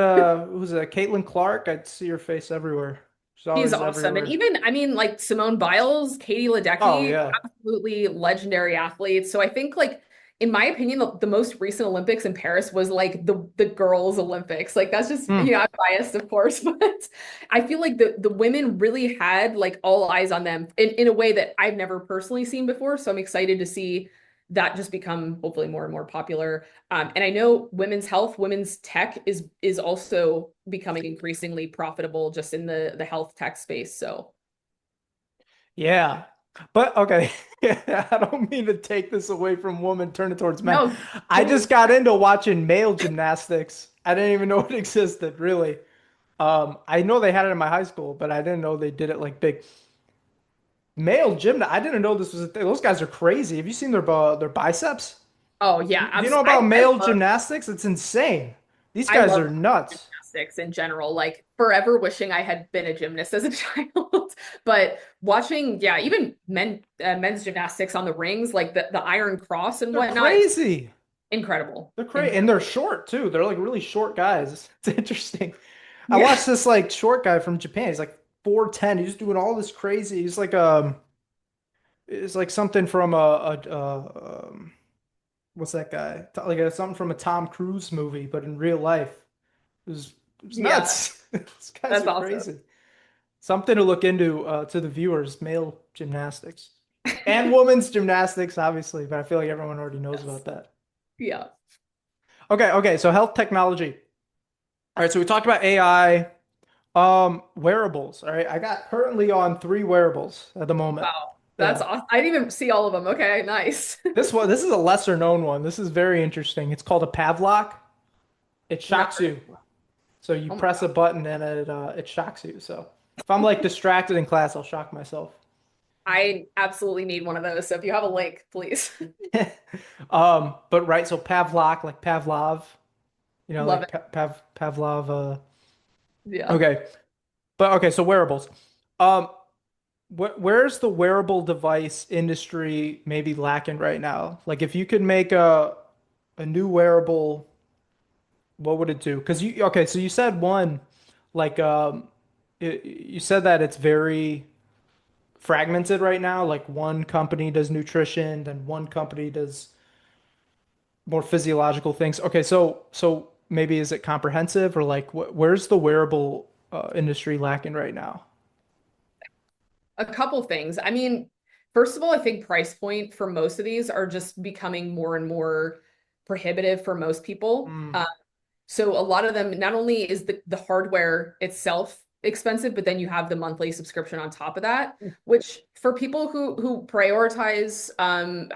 Speaker 1: who's Caitlin Clark? I'd see her face everywhere. She's
Speaker 2: she's
Speaker 1: always
Speaker 2: awesome. And
Speaker 1: everywhere.
Speaker 2: even, I mean, like Simone Biles, Katie
Speaker 1: Oh
Speaker 2: Ledecky,
Speaker 1: yeah.
Speaker 2: absolutely legendary athletes. So I think like in my opinion, the most recent Olympics in Paris was like the girls' Olympics. Like that's just,
Speaker 1: Hmm.
Speaker 2: I'm biased, of course, but I feel like the women really had like all eyes on them in a way that I've never personally seen before. So I'm excited to see that just become hopefully more and more popular. And I know women's health, women's tech is also becoming increasingly profitable just in the health tech space. So
Speaker 1: Yeah. But okay, I don't mean to take this away from women, turn it towards men.
Speaker 2: no,
Speaker 1: I just
Speaker 2: please.
Speaker 1: got into watching male gymnastics. I didn't even know it existed, really. I know they had it in my high school, but I didn't know they did it like big. Male gymnast. I didn't know this was a thing. Those guys are crazy. Have you seen their biceps?
Speaker 2: Oh yeah,
Speaker 1: Do you know
Speaker 2: absolutely.
Speaker 1: about male gymnastics? It's insane. These
Speaker 2: I
Speaker 1: guys
Speaker 2: love
Speaker 1: are nuts.
Speaker 2: gymnastics in general, like forever wishing I had been a gymnast as a child. But watching, yeah, even men's gymnastics on the rings, like the Iron Cross and
Speaker 1: They're
Speaker 2: whatnot, it's
Speaker 1: crazy.
Speaker 2: incredible.
Speaker 1: They're crazy, and they're
Speaker 2: Incredible.
Speaker 1: short too. They're like really short guys. It's interesting. I
Speaker 2: Yeah.
Speaker 1: watched this like short guy from Japan. He's like 4'10". He's doing all this crazy. He's like it's like something from what's that guy? Like something from a Tom Cruise movie, but in real life. It was
Speaker 2: Yeah,
Speaker 1: nuts. These guys
Speaker 2: that's
Speaker 1: are
Speaker 2: awesome.
Speaker 1: crazy. Something to look into to the viewers, male gymnastics and women's gymnastics, obviously, but I feel like everyone already knows
Speaker 2: Yes.
Speaker 1: about that.
Speaker 2: Yeah.
Speaker 1: Okay, so health technology. All right, so we talked about AI, wearables. All right, I got currently on 3 wearables at the moment.
Speaker 2: Wow. That's
Speaker 1: Yeah.
Speaker 2: awesome. I didn't even see all of them. Okay, nice.
Speaker 1: This is a lesser known one. This is very interesting. It's called a Pavlok. It
Speaker 2: Not
Speaker 1: shocks
Speaker 2: heard
Speaker 1: you.
Speaker 2: of them.
Speaker 1: So you
Speaker 2: Oh my
Speaker 1: press a button and it shocks you. So if I'm like distracted in class, I'll shock myself.
Speaker 2: I absolutely need one of those. So if you have a link, please.
Speaker 1: But right, so Pavlok, like Pavlov,
Speaker 2: Love
Speaker 1: like
Speaker 2: it.
Speaker 1: Pavlov.
Speaker 2: Yeah.
Speaker 1: Okay, but okay, so wearables. Um, where's the wearable device industry maybe lacking right now? Like, if you could make a new wearable, what would it do? Because okay, so you said one, like you said that it's very fragmented right now. Like one company does nutrition, then one company does more physiological things. Okay, so maybe is it comprehensive or like where's the wearable industry lacking right now?
Speaker 2: A couple things. I mean, first of all, I think price point for most of these are just becoming more and more prohibitive for most people.
Speaker 1: Mm,
Speaker 2: So a lot of them, not only is the hardware itself expensive, but then you have the monthly subscription on top of that, which for people who prioritize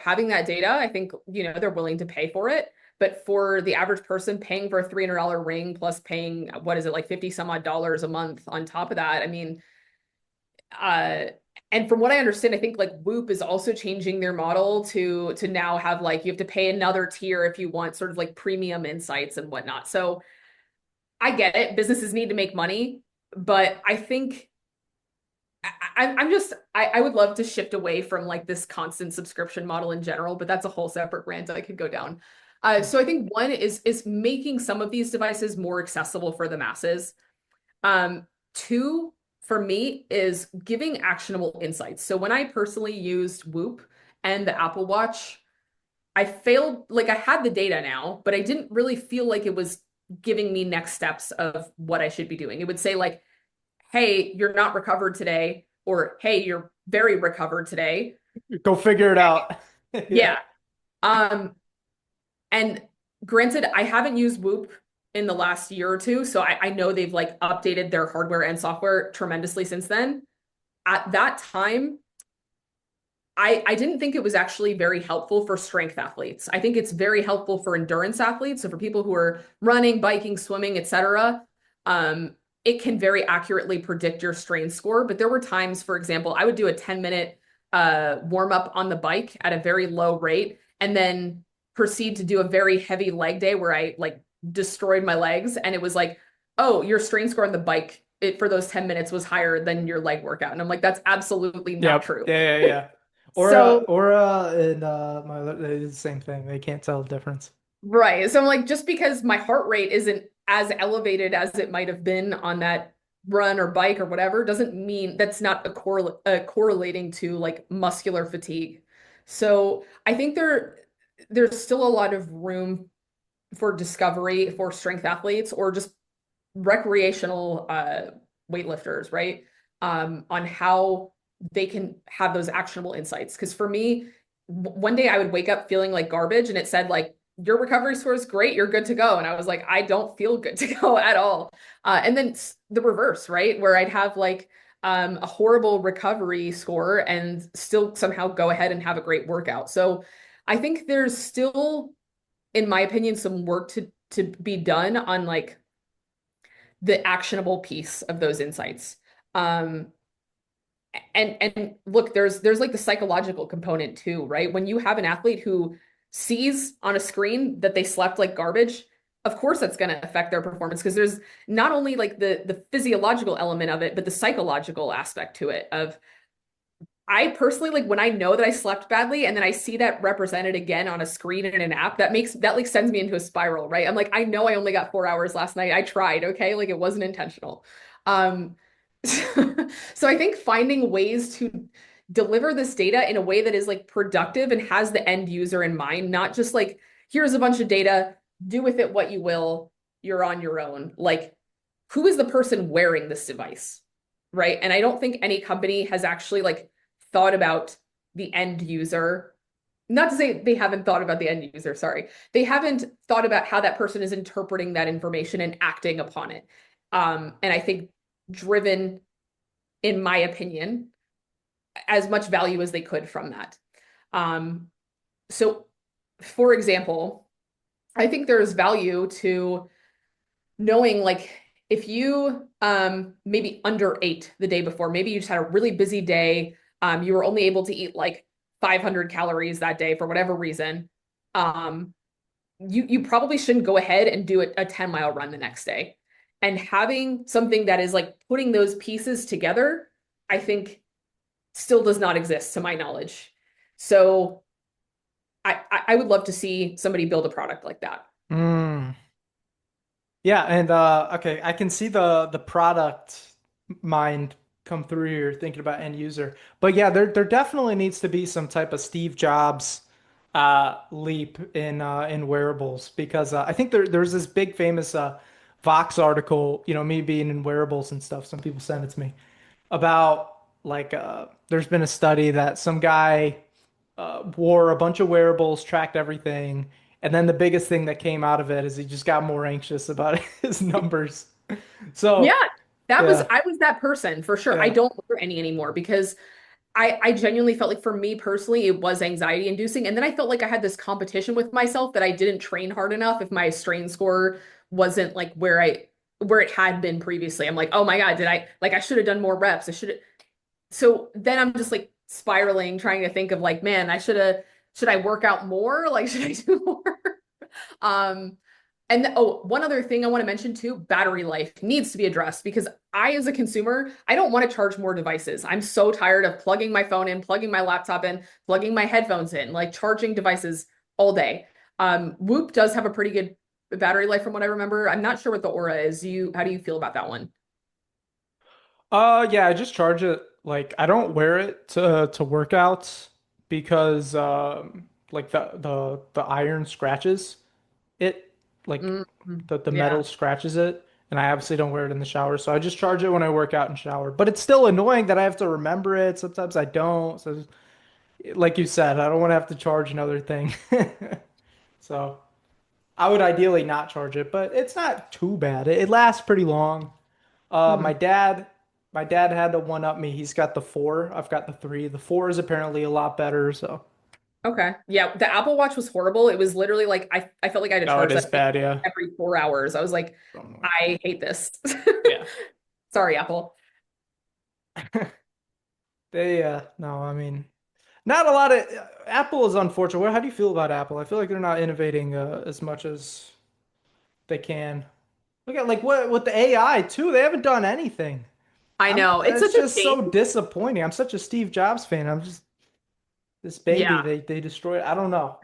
Speaker 2: having that data, I think, they're willing to pay for it. But for the average person paying for a $300 ring plus paying, what is it, like 50 some odd dollars a month on top of that, I mean, uh, and from what I understand, I think like Whoop is also changing their model to now have like you have to pay another tier if you want sort of like premium insights and whatnot. So I get it. Businesses need to make money, but I think I'm just I would love to shift away from like this constant subscription model in general, but that's a whole separate rant I could go down. So I think one is making some of these devices more accessible for the masses. Two, for me, is giving actionable insights. So when I personally used Whoop and the Apple Watch, I failed, like I had the data now, but I didn't really feel like it was giving me next steps of what I should be doing. It would say like, hey, you're not recovered today, or hey, you're very recovered today.
Speaker 1: Go figure it out. Yeah.
Speaker 2: Yeah. Um, and granted, I haven't used Whoop in the last year or two, so I know they've like updated their hardware and software tremendously since then. At that time, I didn't think it was actually very helpful for strength athletes. I think it's very helpful for endurance athletes. So for people who are running, biking, swimming, etc., it can very accurately predict your strain score. But there were times, for example, I would do a 10-minute warm up on the bike at a very low rate, and then proceed to do a very heavy leg day where I like destroyed my legs, and it was like, oh, your strain score on the bike for those 10 minutes was higher than your leg workout. And I'm like, that's absolutely not
Speaker 1: Yep.
Speaker 2: true.
Speaker 1: Yeah, yeah, yeah.
Speaker 2: So
Speaker 1: And my it's the same thing. They can't tell the difference.
Speaker 2: right. So I'm like, just because my heart rate isn't as elevated as it might have been on that run or bike or whatever, doesn't mean that's not correlating to like muscular fatigue. So I think there's still a lot of room for discovery for strength athletes or just recreational weightlifters, right? On how they can have those actionable insights. Because for me, one day I would wake up feeling like garbage and it said like, your recovery score is great, you're good to go. And I was like, I don't feel good to go at all. And then the reverse, right? Where I'd have like a horrible recovery score and still somehow go ahead and have a great workout. So I think there's still, in my opinion, some work to be done on like the actionable piece of those insights. Um, and look, there's like the psychological component too, right? When you have an athlete who sees on a screen that they slept like garbage, of course that's going to affect their performance because there's not only like the physiological element of it, but the psychological aspect to it of I personally like when I know that I slept badly and then I see that represented again on a screen in an app, that like sends me into a spiral, right? I'm like, I know I only got 4 hours last night. I tried, okay? Like it wasn't intentional. Um, so I think finding ways to deliver this data in a way that is like productive and has the end user in mind, not just like, here's a bunch of data, do with it what you will, you're on your own. Like, who is the person wearing this device? Right. And I don't think any company has actually like thought about the end user. Not to say they haven't thought about the end user, sorry. They haven't thought about how that person is interpreting that information and acting upon it. And I think driven, in my opinion, as much value as they could from that. Um, so, for example, I think there's value to knowing like if you maybe underate the day before, maybe you just had a really busy day, you were only able to eat like 500 calories that day for whatever reason, you probably shouldn't go ahead and do a 10-mile run the next day. And having something that is like putting those pieces together, I think still does not exist to my knowledge. So I would love to see somebody build a product like that.
Speaker 1: Mm. Yeah, and okay, I can see the product mind come through here thinking about end user. But yeah, there definitely needs to be some type of Steve Jobs leap in wearables because I think there's this big famous Vox article, me being in wearables and stuff, some people send it to me about like there's been a study that some guy wore a bunch of wearables, tracked everything, and then the biggest thing that came out of it is he just got more anxious about his numbers.
Speaker 2: Yeah,
Speaker 1: So Yeah,
Speaker 2: I was that person for sure. I
Speaker 1: yeah.
Speaker 2: don't wear any anymore because I genuinely felt like for me personally, it was anxiety inducing. And then I felt like I had this competition with myself that I didn't train hard enough if my strain score wasn't like where it had been previously. I'm like, oh my God, did I like I should have done more reps. I should have so then I'm just like spiraling, trying to think of like, man, should I work out more? Like, should I do more? Um, one other thing I want to mention too, battery life needs to be addressed because I, as a consumer, I don't want to charge more devices. I'm so tired of plugging my phone in, plugging my laptop in, plugging my headphones in, like charging devices all day. Whoop does have a pretty good battery life from what I remember. I'm not sure what the Aura is. How do you feel about that one?
Speaker 1: Yeah, I just charge it like I don't wear it to workouts because like the iron scratches it, like
Speaker 2: Mm,
Speaker 1: the metal
Speaker 2: yeah.
Speaker 1: scratches it, and I obviously don't wear it in the shower, so I just charge it when I work out and shower. But it's still annoying that I have to remember it. Sometimes I don't. So like you said, I don't want to have to charge another thing. So I would ideally not charge it, but it's not too bad. It lasts pretty long. Uh, my
Speaker 2: Mhm.
Speaker 1: dad, my dad had to one up me. He's got the four. I've got the three. The four is apparently a lot better. So,
Speaker 2: Okay. Yeah, the Apple Watch was horrible. It was literally like I felt like I had to
Speaker 1: oh, it
Speaker 2: charge
Speaker 1: is
Speaker 2: that thing
Speaker 1: bad. Yeah.
Speaker 2: every 4 hours. I was like,
Speaker 1: So
Speaker 2: I hate this.
Speaker 1: yeah.
Speaker 2: Sorry, Apple.
Speaker 1: No, I mean, not a lot of Apple is unfortunate. How do you feel about Apple? I feel like they're not innovating as much as they can. Look at like what with the AI too. They haven't done anything.
Speaker 2: I
Speaker 1: I'm
Speaker 2: know. It's
Speaker 1: It's
Speaker 2: such a
Speaker 1: just
Speaker 2: shame.
Speaker 1: so disappointing. I'm such a Steve Jobs fan. I'm just this baby
Speaker 2: Yeah.
Speaker 1: they destroyed. I don't know.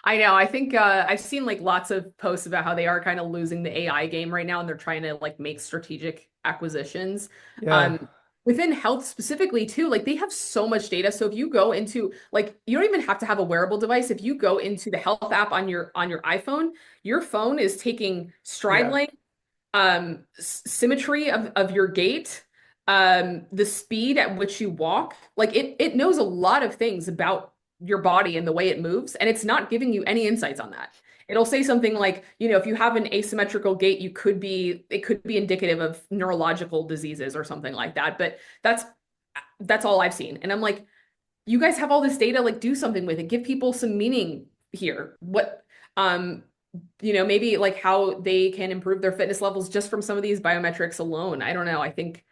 Speaker 2: I know. I think I've seen like lots of posts about how they are kind of losing the AI game right now and they're trying to like make strategic acquisitions.
Speaker 1: Yeah.
Speaker 2: Um, Within health specifically too, like they have so much data. So if you go into like you don't even have to have a wearable device. If you go into the health app on your iPhone, your phone is taking stride
Speaker 1: Yeah.
Speaker 2: length, symmetry of your gait, the speed at which you walk. Like it knows a lot of things about your body and the way it moves, and it's not giving you any insights on that. It'll say something like, if you have an asymmetrical gait, it could be indicative of neurological diseases or something like that. But that's all I've seen. And I'm like, you guys have all this data, like do something with it. Give people some meaning here. Um, maybe like how they can improve their fitness levels just from some of these biometrics alone. I don't know. I think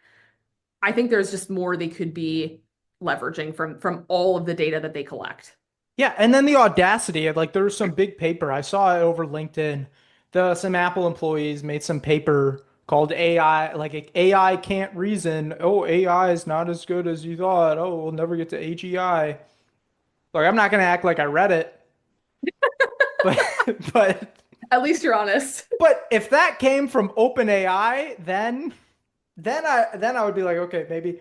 Speaker 2: there's just more they could be leveraging from all of the data that they collect.
Speaker 1: Yeah, and then the audacity, like there was some big paper. I saw it over LinkedIn. Some Apple employees made some paper called AI, like AI can't reason. Oh, AI is not as good as you thought. Oh, we'll never get to AGI. Like I'm not gonna act like I read it, but but
Speaker 2: At least you're honest.
Speaker 1: but if that came from OpenAI, then I would be like, okay, maybe.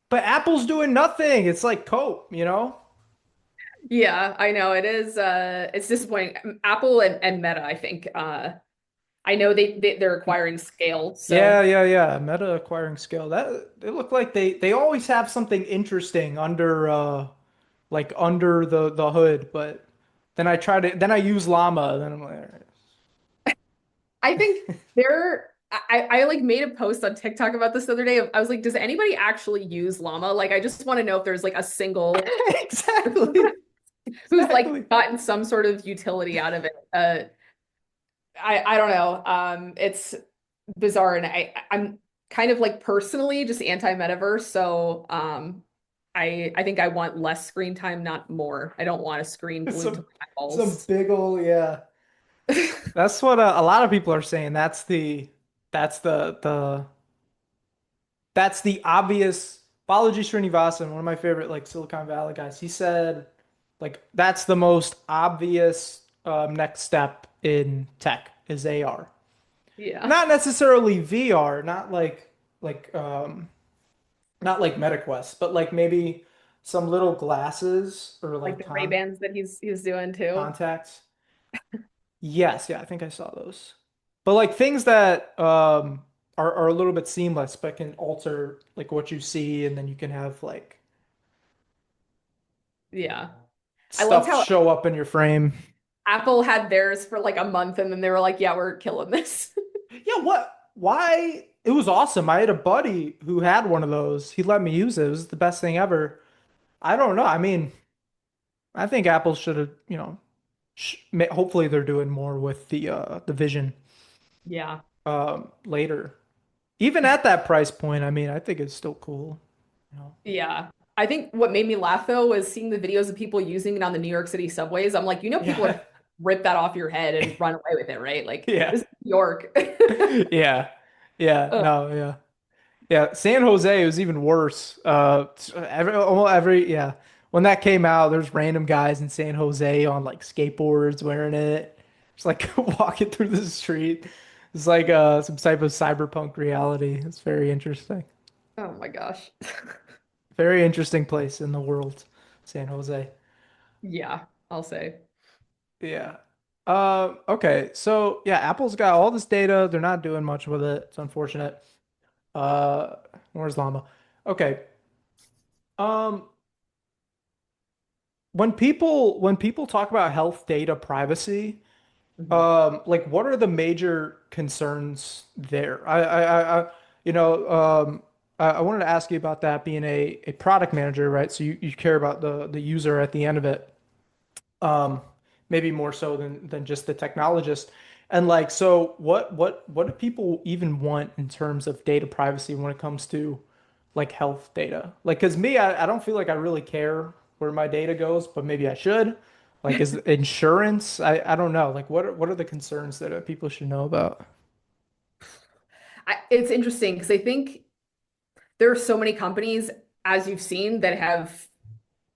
Speaker 1: But Apple's doing nothing. It's like cope, you know?
Speaker 2: Yeah, I know it is it's disappointing. Apple and Meta, I think. I know they're acquiring scale,
Speaker 1: Yeah,
Speaker 2: so
Speaker 1: yeah, yeah. Meta acquiring scale. That they look like they always have something interesting under like under the hood, but then I use llama, then I'm like, all right.
Speaker 2: I think I like made a post on TikTok about this the other day. I was like, does anybody actually use llama? Like, I just want to know if there's like a single
Speaker 1: Exactly.
Speaker 2: who's like
Speaker 1: Exactly.
Speaker 2: gotten some sort of utility out of it. I don't know. It's bizarre, and I'm kind of like personally just anti-metaverse. So I think I want less screen time, not more. I don't want a screen glued to
Speaker 1: Some
Speaker 2: my
Speaker 1: some
Speaker 2: eyeballs.
Speaker 1: big ol' yeah. That's what a lot of people are saying. That's the obvious. Balaji Srinivasan, one of my favorite like Silicon Valley guys, he said like that's the most obvious next step in tech is AR.
Speaker 2: Yeah,
Speaker 1: Not necessarily VR, like not like MetaQuest, but like maybe some little glasses or
Speaker 2: like
Speaker 1: like
Speaker 2: the Ray-Bans that he's doing too.
Speaker 1: contacts. Yes, yeah, I think I saw those. But like things that are a little bit seamless but can alter like what you see and then you can have like
Speaker 2: Yeah. I loved
Speaker 1: stuff
Speaker 2: how
Speaker 1: show up in your frame.
Speaker 2: Apple had theirs for like a month and then they were like, yeah, we're killing this.
Speaker 1: Yeah, what? why? It was awesome. I had a buddy who had one of those. He let me use it. It was the best thing ever. I don't know. I mean, I think Apple should have, hopefully they're doing more with the Vision
Speaker 2: Yeah.
Speaker 1: later. Even at that price point, I mean, I think it's still cool. You know?
Speaker 2: Yeah. I think what made me laugh though was seeing the videos of people using it on the New York City subways. I'm like, people are
Speaker 1: Yeah.
Speaker 2: rip that off your head and run away with it, right? Like
Speaker 1: Yeah.
Speaker 2: this is New York.
Speaker 1: Yeah. Yeah.
Speaker 2: Oh,
Speaker 1: No, yeah. Yeah, San Jose was even worse. Almost every yeah, when that came out, there's random guys in San Jose on like skateboards wearing it, just like walking through the street. It's like some type of cyberpunk reality. It's very interesting.
Speaker 2: oh my gosh.
Speaker 1: Very interesting place in the world, San Jose.
Speaker 2: Yeah, I'll say.
Speaker 1: Yeah. Okay. So yeah, Apple's got all this data. They're not doing much with it. It's unfortunate. Uh, where's Llama? Okay. Um, when people talk about health data privacy,
Speaker 2: Mhm.
Speaker 1: like what are the major concerns there? I wanted to ask you about that being a product manager, right? So you care about the user at the end of it, um, maybe more so than just the technologist. And like, so what do people even want in terms of data privacy when it comes to like health data? Like, because me, I don't feel like I really care where my data goes, but maybe I should. Like, is insurance? I don't know. Like, what are the concerns that people should know about?
Speaker 2: It's interesting because I think there are so many companies, as you've seen, that have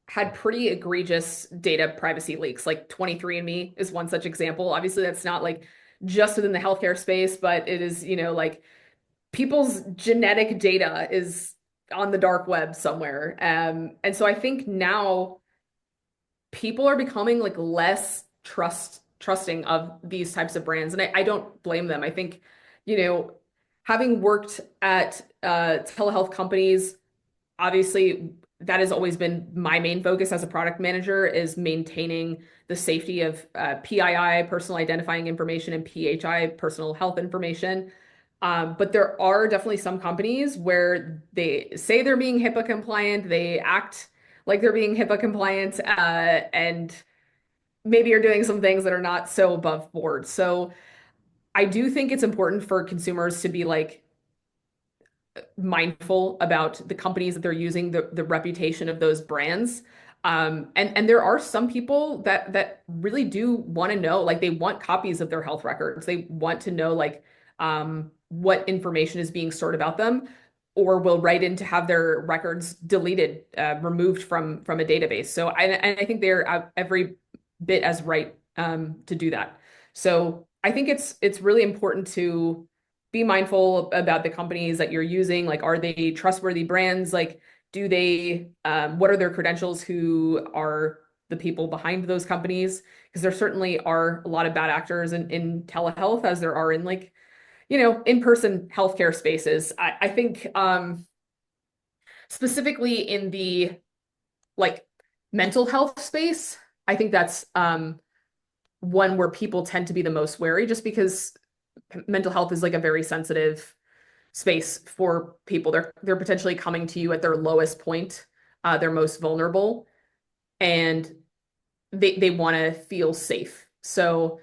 Speaker 2: had pretty egregious data privacy leaks. Like 23andMe is one such example. Obviously, that's not like just within the healthcare space, but it is, like people's genetic data is on the dark web somewhere. And so I think now people are becoming like less trusting of these types of brands. And I don't blame them. I think, you know, having worked at telehealth companies, obviously that has always been my main focus as a product manager is maintaining the safety of PII, personal identifying information, and PHI, personal health information. But there are definitely some companies where they say they're being HIPAA compliant, they act like they're being HIPAA compliant, and maybe are doing some things that are not so above board. So I do think it's important for consumers to be like mindful about the companies that they're using, the reputation of those brands. And there are some people that really do want to know, like they want copies of their health records. They want to know like what information is being stored about them, or will write in to have their records deleted, removed from a database. So I think they're every bit as right to do that. So I think it's really important to be mindful about the companies that you're using. Like, are they trustworthy brands? Like, do they, what are their credentials? Who are the people behind those companies? Because there certainly are a lot of bad actors in telehealth, as there are in like, in-person healthcare spaces. I think specifically in the like mental health space, I think that's one where people tend to be the most wary just because mental health is like a very sensitive space for people. They're potentially coming to you at their lowest point, they're most vulnerable, and they want to feel safe. So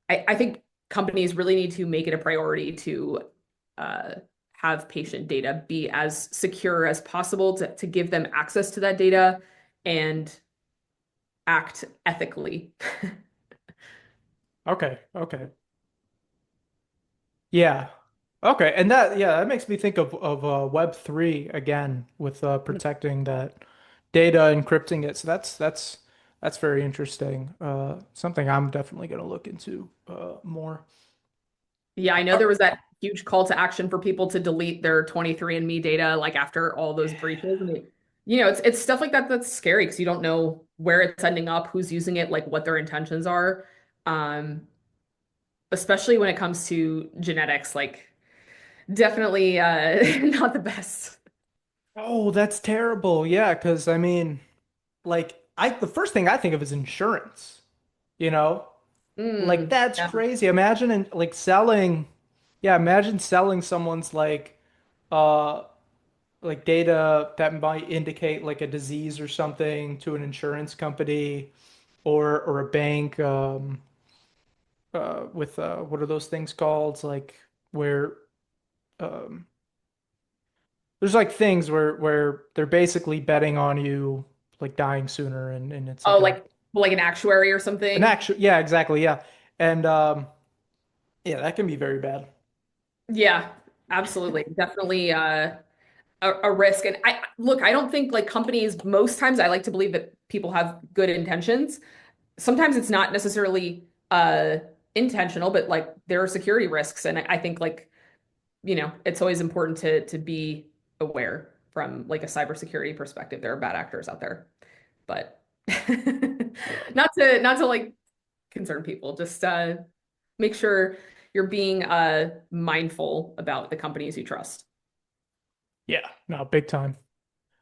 Speaker 2: I think companies really need to make it a priority to uh, have patient data be as secure as possible to give them access to that data and act ethically.
Speaker 1: Okay, okay. Yeah. Okay, and that makes me think of Web3 again with protecting that data, encrypting it. So that's very interesting. Something I'm definitely going to look into more.
Speaker 2: Yeah, I know
Speaker 1: Uh,
Speaker 2: there was that huge call to action for people to delete their 23andMe data like after all those breaches. And it's stuff like that that's scary because you don't know where it's ending up, who's using it, like what their intentions are. Um, Especially when it comes to genetics, like definitely not the best.
Speaker 1: oh, that's terrible. Yeah, because I mean, like the first thing I think of is insurance, you know? Like
Speaker 2: Mm,
Speaker 1: that's
Speaker 2: yeah.
Speaker 1: crazy. Imagine like selling. Yeah, imagine selling someone's uh like data that might indicate like a disease or something to an insurance company or a bank with what are those things called? It's like where um there's like things where they're basically betting on you like dying sooner and it's
Speaker 2: Oh,
Speaker 1: like a
Speaker 2: like an actuary or
Speaker 1: an
Speaker 2: something.
Speaker 1: actual yeah, exactly, yeah. And yeah, that can be very bad.
Speaker 2: Yeah, absolutely. Definitely a risk. And I look, I don't think like companies, most times I like to believe that people have good intentions. Sometimes it's not necessarily intentional, but like there are security risks. And I think like, it's always important to be aware from like a cybersecurity perspective. There are bad actors out there. But
Speaker 1: Yeah.
Speaker 2: not to like concern people, just make sure you're being mindful about the companies you trust.
Speaker 1: Yeah, no, big time.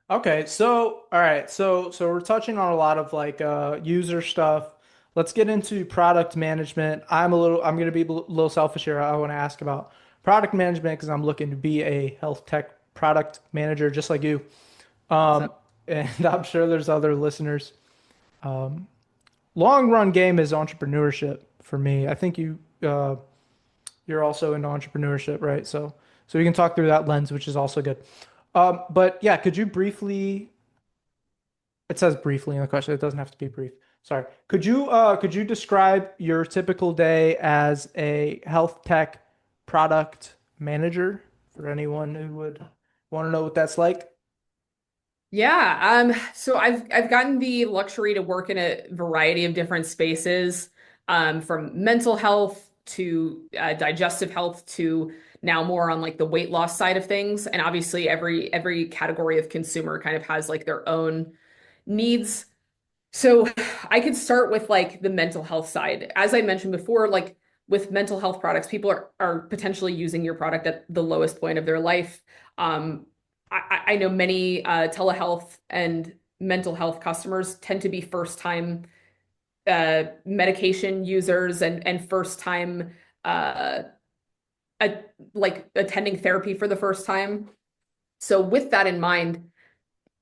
Speaker 1: Okay, so all right, so we're touching on a lot of like user stuff. Let's get into product management. I'm gonna be a little selfish here. I want to ask about product management because I'm looking to be a health tech product manager just like you.
Speaker 2: Awesome.
Speaker 1: Um, and I'm sure there's other listeners. Long run game is entrepreneurship for me. I think you're also into entrepreneurship, right? So we can talk through that lens, which is also good. But yeah, could you briefly it says briefly in the question. It doesn't have to be brief. Sorry. Could you describe your typical day as a health tech product manager for anyone who would want to know what that's like?
Speaker 2: Yeah, so I've gotten the luxury to work in a variety of different spaces, from mental health to digestive health to now more on like the weight loss side of things. And obviously every category of consumer kind of has like their own needs. So I could start with like the mental health side. As I mentioned before, like with mental health products, people are potentially using your product at the lowest point of their life. Um, I know many telehealth and mental health customers tend to be first time medication users and first time uh, a, like attending therapy for the first time. So with that in mind,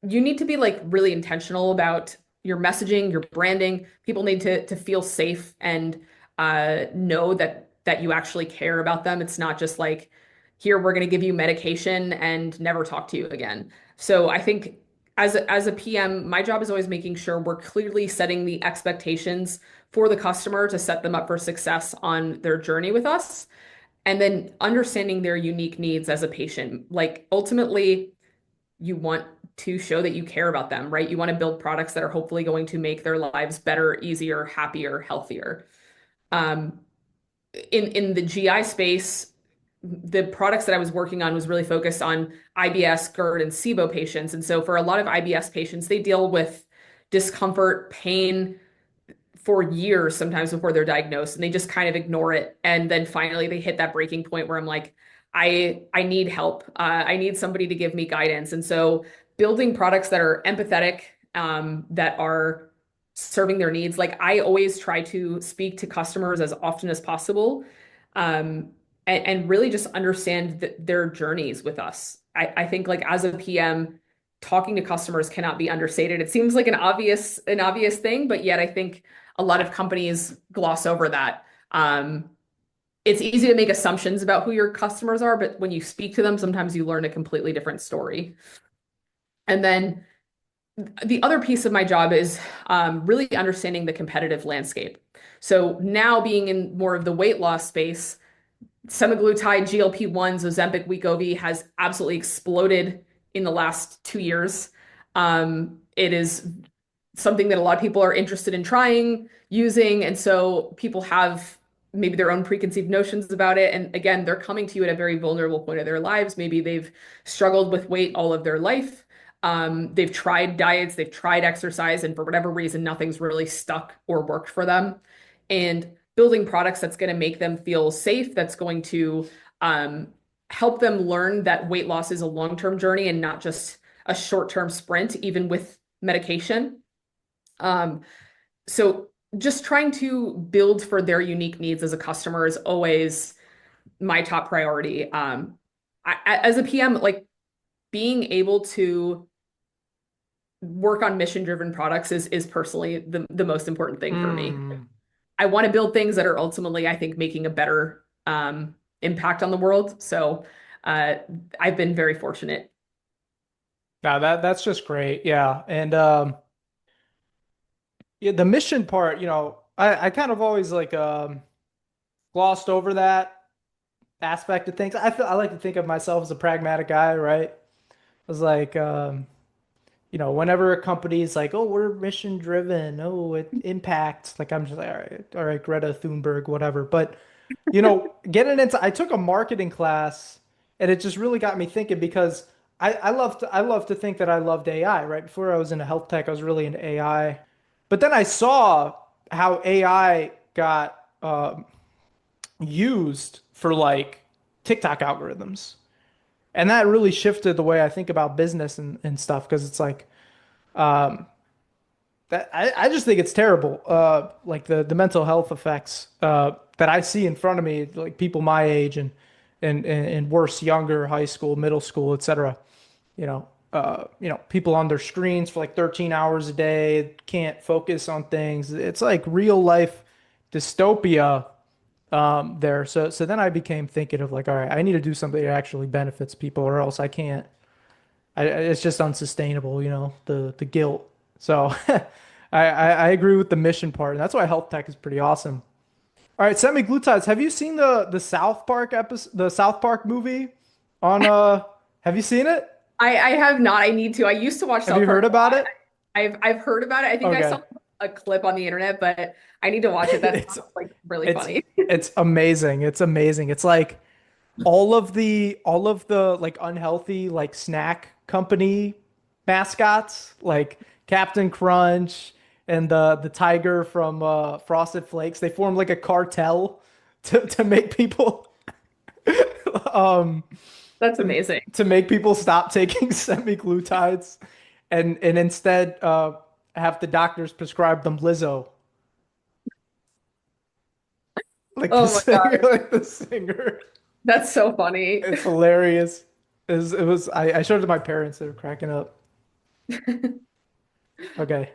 Speaker 2: you need to be like really intentional about your messaging, your branding. People need to feel safe and know that you actually care about them. It's not just like, here, we're going to give you medication and never talk to you again. So I think as a PM, my job is always making sure we're clearly setting the expectations for the customer to set them up for success on their journey with us, and then understanding their unique needs as a patient. Like ultimately, you want to show that you care about them, right? You want to build products that are hopefully going to make their lives better, easier, happier, healthier. Um, in the GI space, the products that I was working on was really focused on IBS, GERD, and SIBO patients. And so for a lot of IBS patients, they deal with discomfort, pain, for years sometimes before they're diagnosed, and they just kind of ignore it, and then finally they hit that breaking point where I'm like, I need help. I need somebody to give me guidance. And so building products that are empathetic, that are serving their needs, like I always try to speak to customers as often as possible, um, and really just understand their journeys with us. I think like as a PM, talking to customers cannot be understated. It seems like an obvious thing, but yet I think a lot of companies gloss over that. It's easy to make assumptions about who your customers are, but when you speak to them, sometimes you learn a completely different story. And then the other piece of my job is really understanding the competitive landscape. So now being in more of the weight loss space, semaglutide, GLP-1s, Ozempic, Wegovy has absolutely exploded in the last 2 years. It is something that a lot of people are interested in trying, using, and so people have maybe their own preconceived notions about it. And again, they're coming to you at a very vulnerable point of their lives. Maybe they've struggled with weight all of their life. They've tried diets, they've tried exercise, and for whatever reason, nothing's really stuck or worked for them. And building products that's going to make them feel safe, that's going to um, help them learn that weight loss is a long-term journey and not just a short-term sprint, even with medication. Um, so just trying to build for their unique needs as a customer is always my top priority. As a PM, like being able to work on mission-driven products is personally the most important thing for me.
Speaker 1: Mm.
Speaker 2: I want to build things that are ultimately, I think, making a better impact on the world. So uh, I've been very fortunate.
Speaker 1: Yeah, that's just great. Yeah. And yeah, the mission part, I kind of always like glossed over that aspect of things. I like to think of myself as a pragmatic guy, right? I was like whenever a company is like, oh, we're mission driven, oh, it impacts, like I'm just like, all right, Greta Thunberg, whatever. But getting into, I took a marketing class, and it just really got me thinking because I love to think that I loved AI, right? Before I was into health tech, I was really into AI, but then I saw how AI got used for like TikTok algorithms, and that really shifted the way I think about business and stuff because it's like. Um, that I just think it's terrible. Like the mental health effects that I see in front of me, like people my age and worse, younger, high school, middle school, etc. People on their screens for like 13 hours a day, can't focus on things. It's like real life dystopia there. So then I became thinking of like, all right, I need to do something that actually benefits people, or else I can't. It's just unsustainable, the guilt. So I agree with the mission part, and that's why health tech is pretty awesome. All right, semaglutides. Have you seen the South Park episode, the South Park movie on have you seen it?
Speaker 2: I have not. I need to. I used to watch
Speaker 1: Have
Speaker 2: South
Speaker 1: you heard
Speaker 2: Park a
Speaker 1: about
Speaker 2: lot.
Speaker 1: it?
Speaker 2: I've heard about it. I think I
Speaker 1: Okay.
Speaker 2: saw a clip on the internet, but I need to watch it. That
Speaker 1: It's
Speaker 2: sounds like really
Speaker 1: it's
Speaker 2: funny.
Speaker 1: it's amazing. It's amazing. It's like all of the like unhealthy like snack company mascots like Captain Crunch and the tiger from Frosted Flakes, they form like a cartel to make people um
Speaker 2: That's
Speaker 1: to,
Speaker 2: amazing.
Speaker 1: to make people stop taking semaglutides and instead have the doctors prescribe them Lizzo, like the
Speaker 2: Oh my
Speaker 1: singer,
Speaker 2: God.
Speaker 1: like the singer.
Speaker 2: That's so funny.
Speaker 1: It's hilarious. I showed it to my parents. They were cracking up. Okay.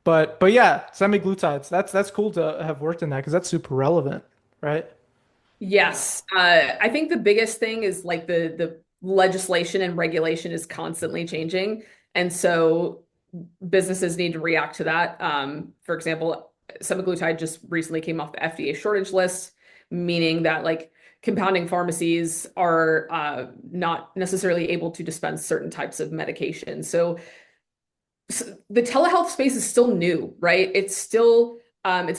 Speaker 1: But yeah, semaglutides. That's cool to have worked in that because that's super relevant, right?
Speaker 2: Yes. I think the biggest thing is like the legislation and regulation is constantly changing. And so businesses need to react to that. For example, semaglutide just recently came off the FDA shortage list, meaning that like compounding pharmacies are not necessarily able to dispense certain types of medication. So the telehealth space is still new, right? It's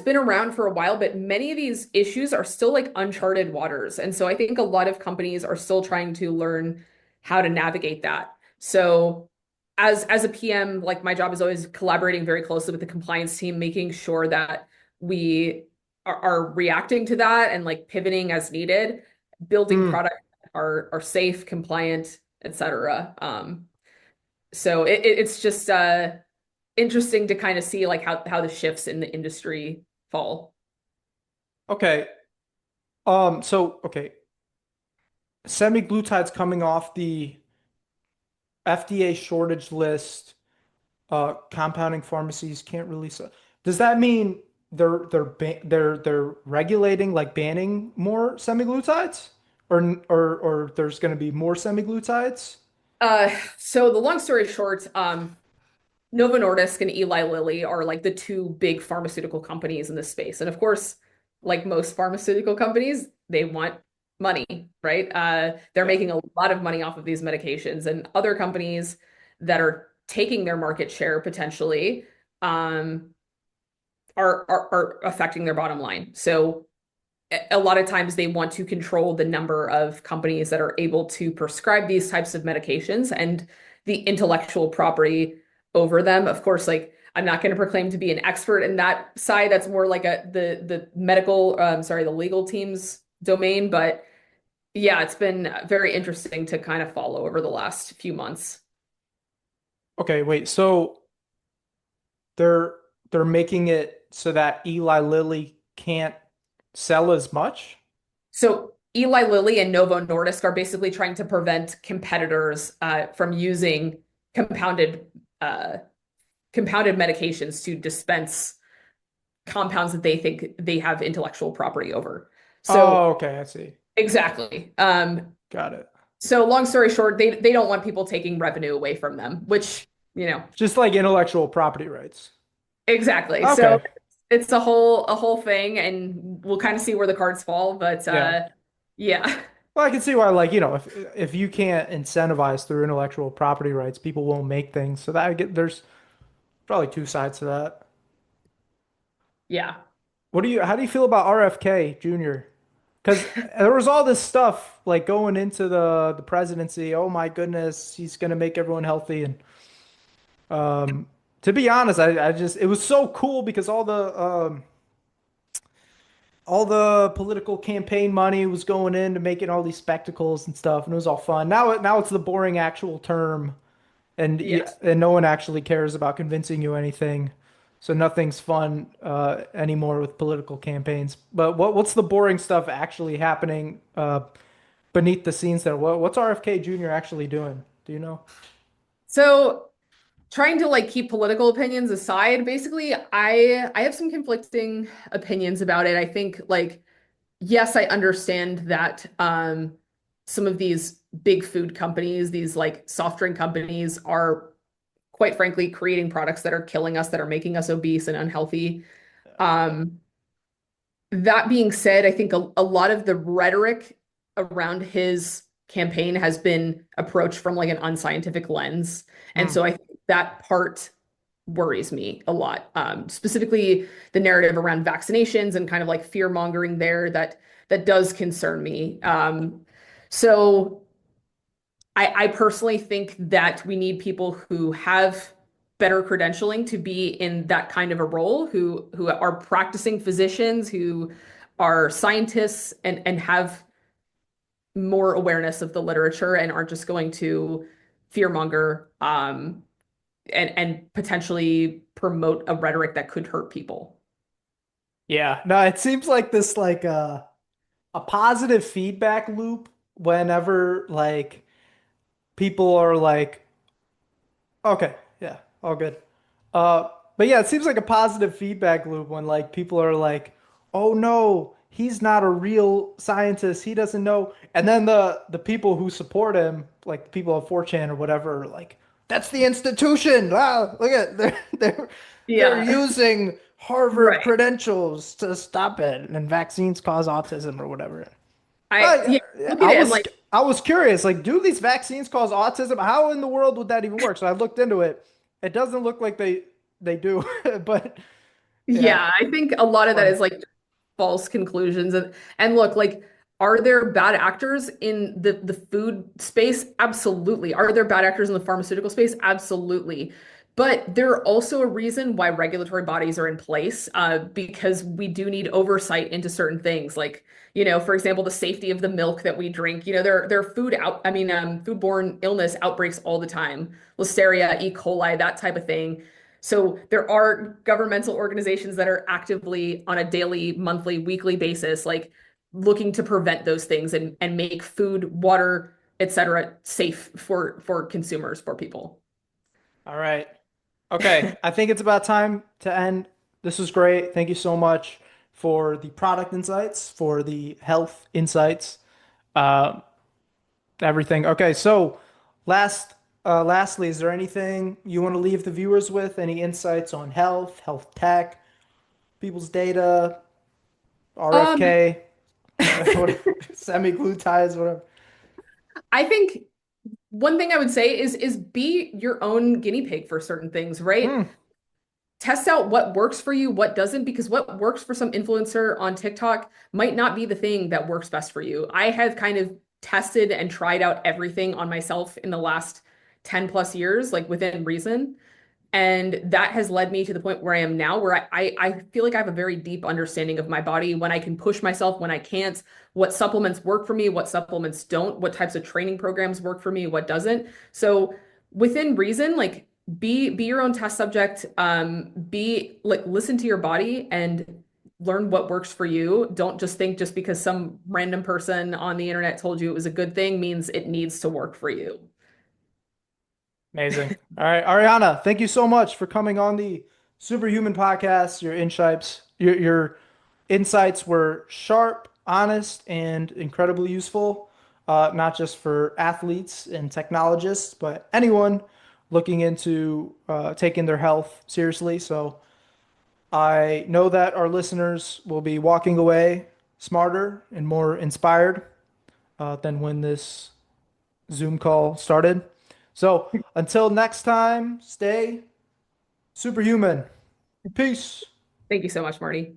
Speaker 2: been around for a while, but many of these issues are still like uncharted waters. And so I think a lot of companies are still trying to learn how to navigate that. So as a PM, like my job is always collaborating very closely with the compliance team, making sure that we are reacting to that and like pivoting as needed, building
Speaker 1: Hmm.
Speaker 2: products that are safe, compliant, etc. So it's just interesting to kind of see like how the shifts in the industry fall.
Speaker 1: Okay. Okay. Semaglutides coming off the FDA shortage list. Compounding pharmacies can't release it. Does that mean they're regulating, like banning more semaglutides, or there's going to be more semaglutides?
Speaker 2: So the long story short, Novo Nordisk and Eli Lilly are like the two big pharmaceutical companies in this space. And of course, like most pharmaceutical companies, they want money, right? They're
Speaker 1: Yeah.
Speaker 2: making a lot of money off of these medications, and other companies that are taking their market share potentially um, are affecting their bottom line. So a lot of times they want to control the number of companies that are able to prescribe these types of medications and the intellectual property over them. Of course, like I'm not going to proclaim to be an expert in that side. That's more like the medical, sorry, the legal team's domain. But yeah, it's been very interesting to kind of follow over the last few months.
Speaker 1: Okay, wait. So they're they're making it so that Eli Lilly can't sell as much?
Speaker 2: So Eli Lilly and Novo Nordisk are basically trying to prevent competitors from using compounded uh, compounded medications to dispense compounds that they think they have intellectual property over. So
Speaker 1: Oh, okay, I see.
Speaker 2: exactly.
Speaker 1: Got it.
Speaker 2: So long story short, they don't want people taking revenue away from them, which,
Speaker 1: Just like intellectual property rights.
Speaker 2: exactly. So
Speaker 1: Okay.
Speaker 2: it's a whole thing, and we'll kind of see where the cards fall, but
Speaker 1: Yeah.
Speaker 2: yeah.
Speaker 1: Well, I can see why, like, if you can't incentivize through intellectual property rights, people won't make things. So that there's probably two sides to that.
Speaker 2: Yeah.
Speaker 1: How do you feel about RFK Jr.? Because there was all this stuff like going into the presidency. Oh my goodness, he's gonna make everyone healthy. And to be honest, I just it was so cool because all the political campaign money was going into making all these spectacles and stuff, and it was all fun. Now it's the boring actual term, and
Speaker 2: Yes.
Speaker 1: and no one actually cares about convincing you anything. So nothing's fun anymore with political campaigns. But what's the boring stuff actually happening beneath the scenes there? What's RFK Jr. actually doing? Do you know?
Speaker 2: So trying to like keep political opinions aside, basically, I have some conflicting opinions about it. I think like yes, I understand that some of these big food companies, these like soft drink companies are quite frankly creating products that are killing us, that are making us obese and unhealthy. Um, that being said, I think a lot of the rhetoric around his campaign has been approached from like an unscientific lens. And
Speaker 1: Hmm.
Speaker 2: so I think that part worries me a lot. Specifically the narrative around vaccinations and kind of like fear mongering there that does concern me. So I personally think that we need people who have better credentialing to be in that kind of a role, who are practicing physicians, who are scientists and have more awareness of the literature and aren't just going to fearmonger and potentially promote a rhetoric that could hurt people.
Speaker 1: Yeah. No, it seems like this like a positive feedback loop whenever like people are like, okay, yeah, all good. But yeah, it seems like a positive feedback loop when like people are like, "Oh no, he's not a real scientist. He doesn't know." And then the people who support him, like the people of 4chan or whatever, are like, "That's the institution. Wow, look at they're
Speaker 2: Yeah,
Speaker 1: using Harvard
Speaker 2: right.
Speaker 1: credentials to stop it, and vaccines cause autism or whatever."
Speaker 2: Yeah,
Speaker 1: I,
Speaker 2: look at
Speaker 1: I
Speaker 2: it and
Speaker 1: was
Speaker 2: like,
Speaker 1: I was curious, like, do these vaccines cause autism? How in the world would that even work? So I looked into it. It doesn't look like they do, but yeah,
Speaker 2: yeah, I think a lot of that
Speaker 1: funny.
Speaker 2: is like false conclusions and look like are there bad actors in the food space? Absolutely. Are there bad actors in the pharmaceutical space? Absolutely. But there are also a reason why regulatory bodies are in place, because we do need oversight into certain things, like, for example, the safety of the milk that we drink. There are foodborne illness outbreaks all the time, Listeria, E. coli, that type of thing. So there are governmental organizations that are actively on a daily, monthly, weekly basis, like looking to prevent those things and make food, water, etc., safe for consumers, for people.
Speaker 1: All right. Okay, I think it's about time to end. This was great. Thank you so much for the product insights, for the health insights, uh, everything. Okay, so lastly, is there anything you want to leave the viewers with? Any insights on health, health tech, people's data,
Speaker 2: Um,
Speaker 1: RFK, semaglutides, whatever?
Speaker 2: I think one thing I would say is be your own guinea pig for certain things, right?
Speaker 1: Hmm.
Speaker 2: Test out what works for you, what doesn't, because what works for some influencer on TikTok might not be the thing that works best for you. I have kind of tested and tried out everything on myself in the last 10 plus years, like within reason. And that has led me to the point where I am now, where I feel like I have a very deep understanding of my body, when I can push myself, when I can't, what supplements work for me, what supplements don't, what types of training programs work for me, what doesn't. So within reason, like be your own test subject, be like listen to your body and learn what works for you. Don't just think just because some random person on the internet told you it was a good thing means it needs to work for you.
Speaker 1: Amazing. All right, Ariana, thank you so much for coming on the Superhuman Podcast. Your insights were sharp, honest, and incredibly useful, not just for athletes and technologists, but anyone looking into taking their health seriously. So I know that our listeners will be walking away smarter and more inspired than when this Zoom call started. So until next time, stay superhuman. Peace.
Speaker 2: Thank you so much, Marty.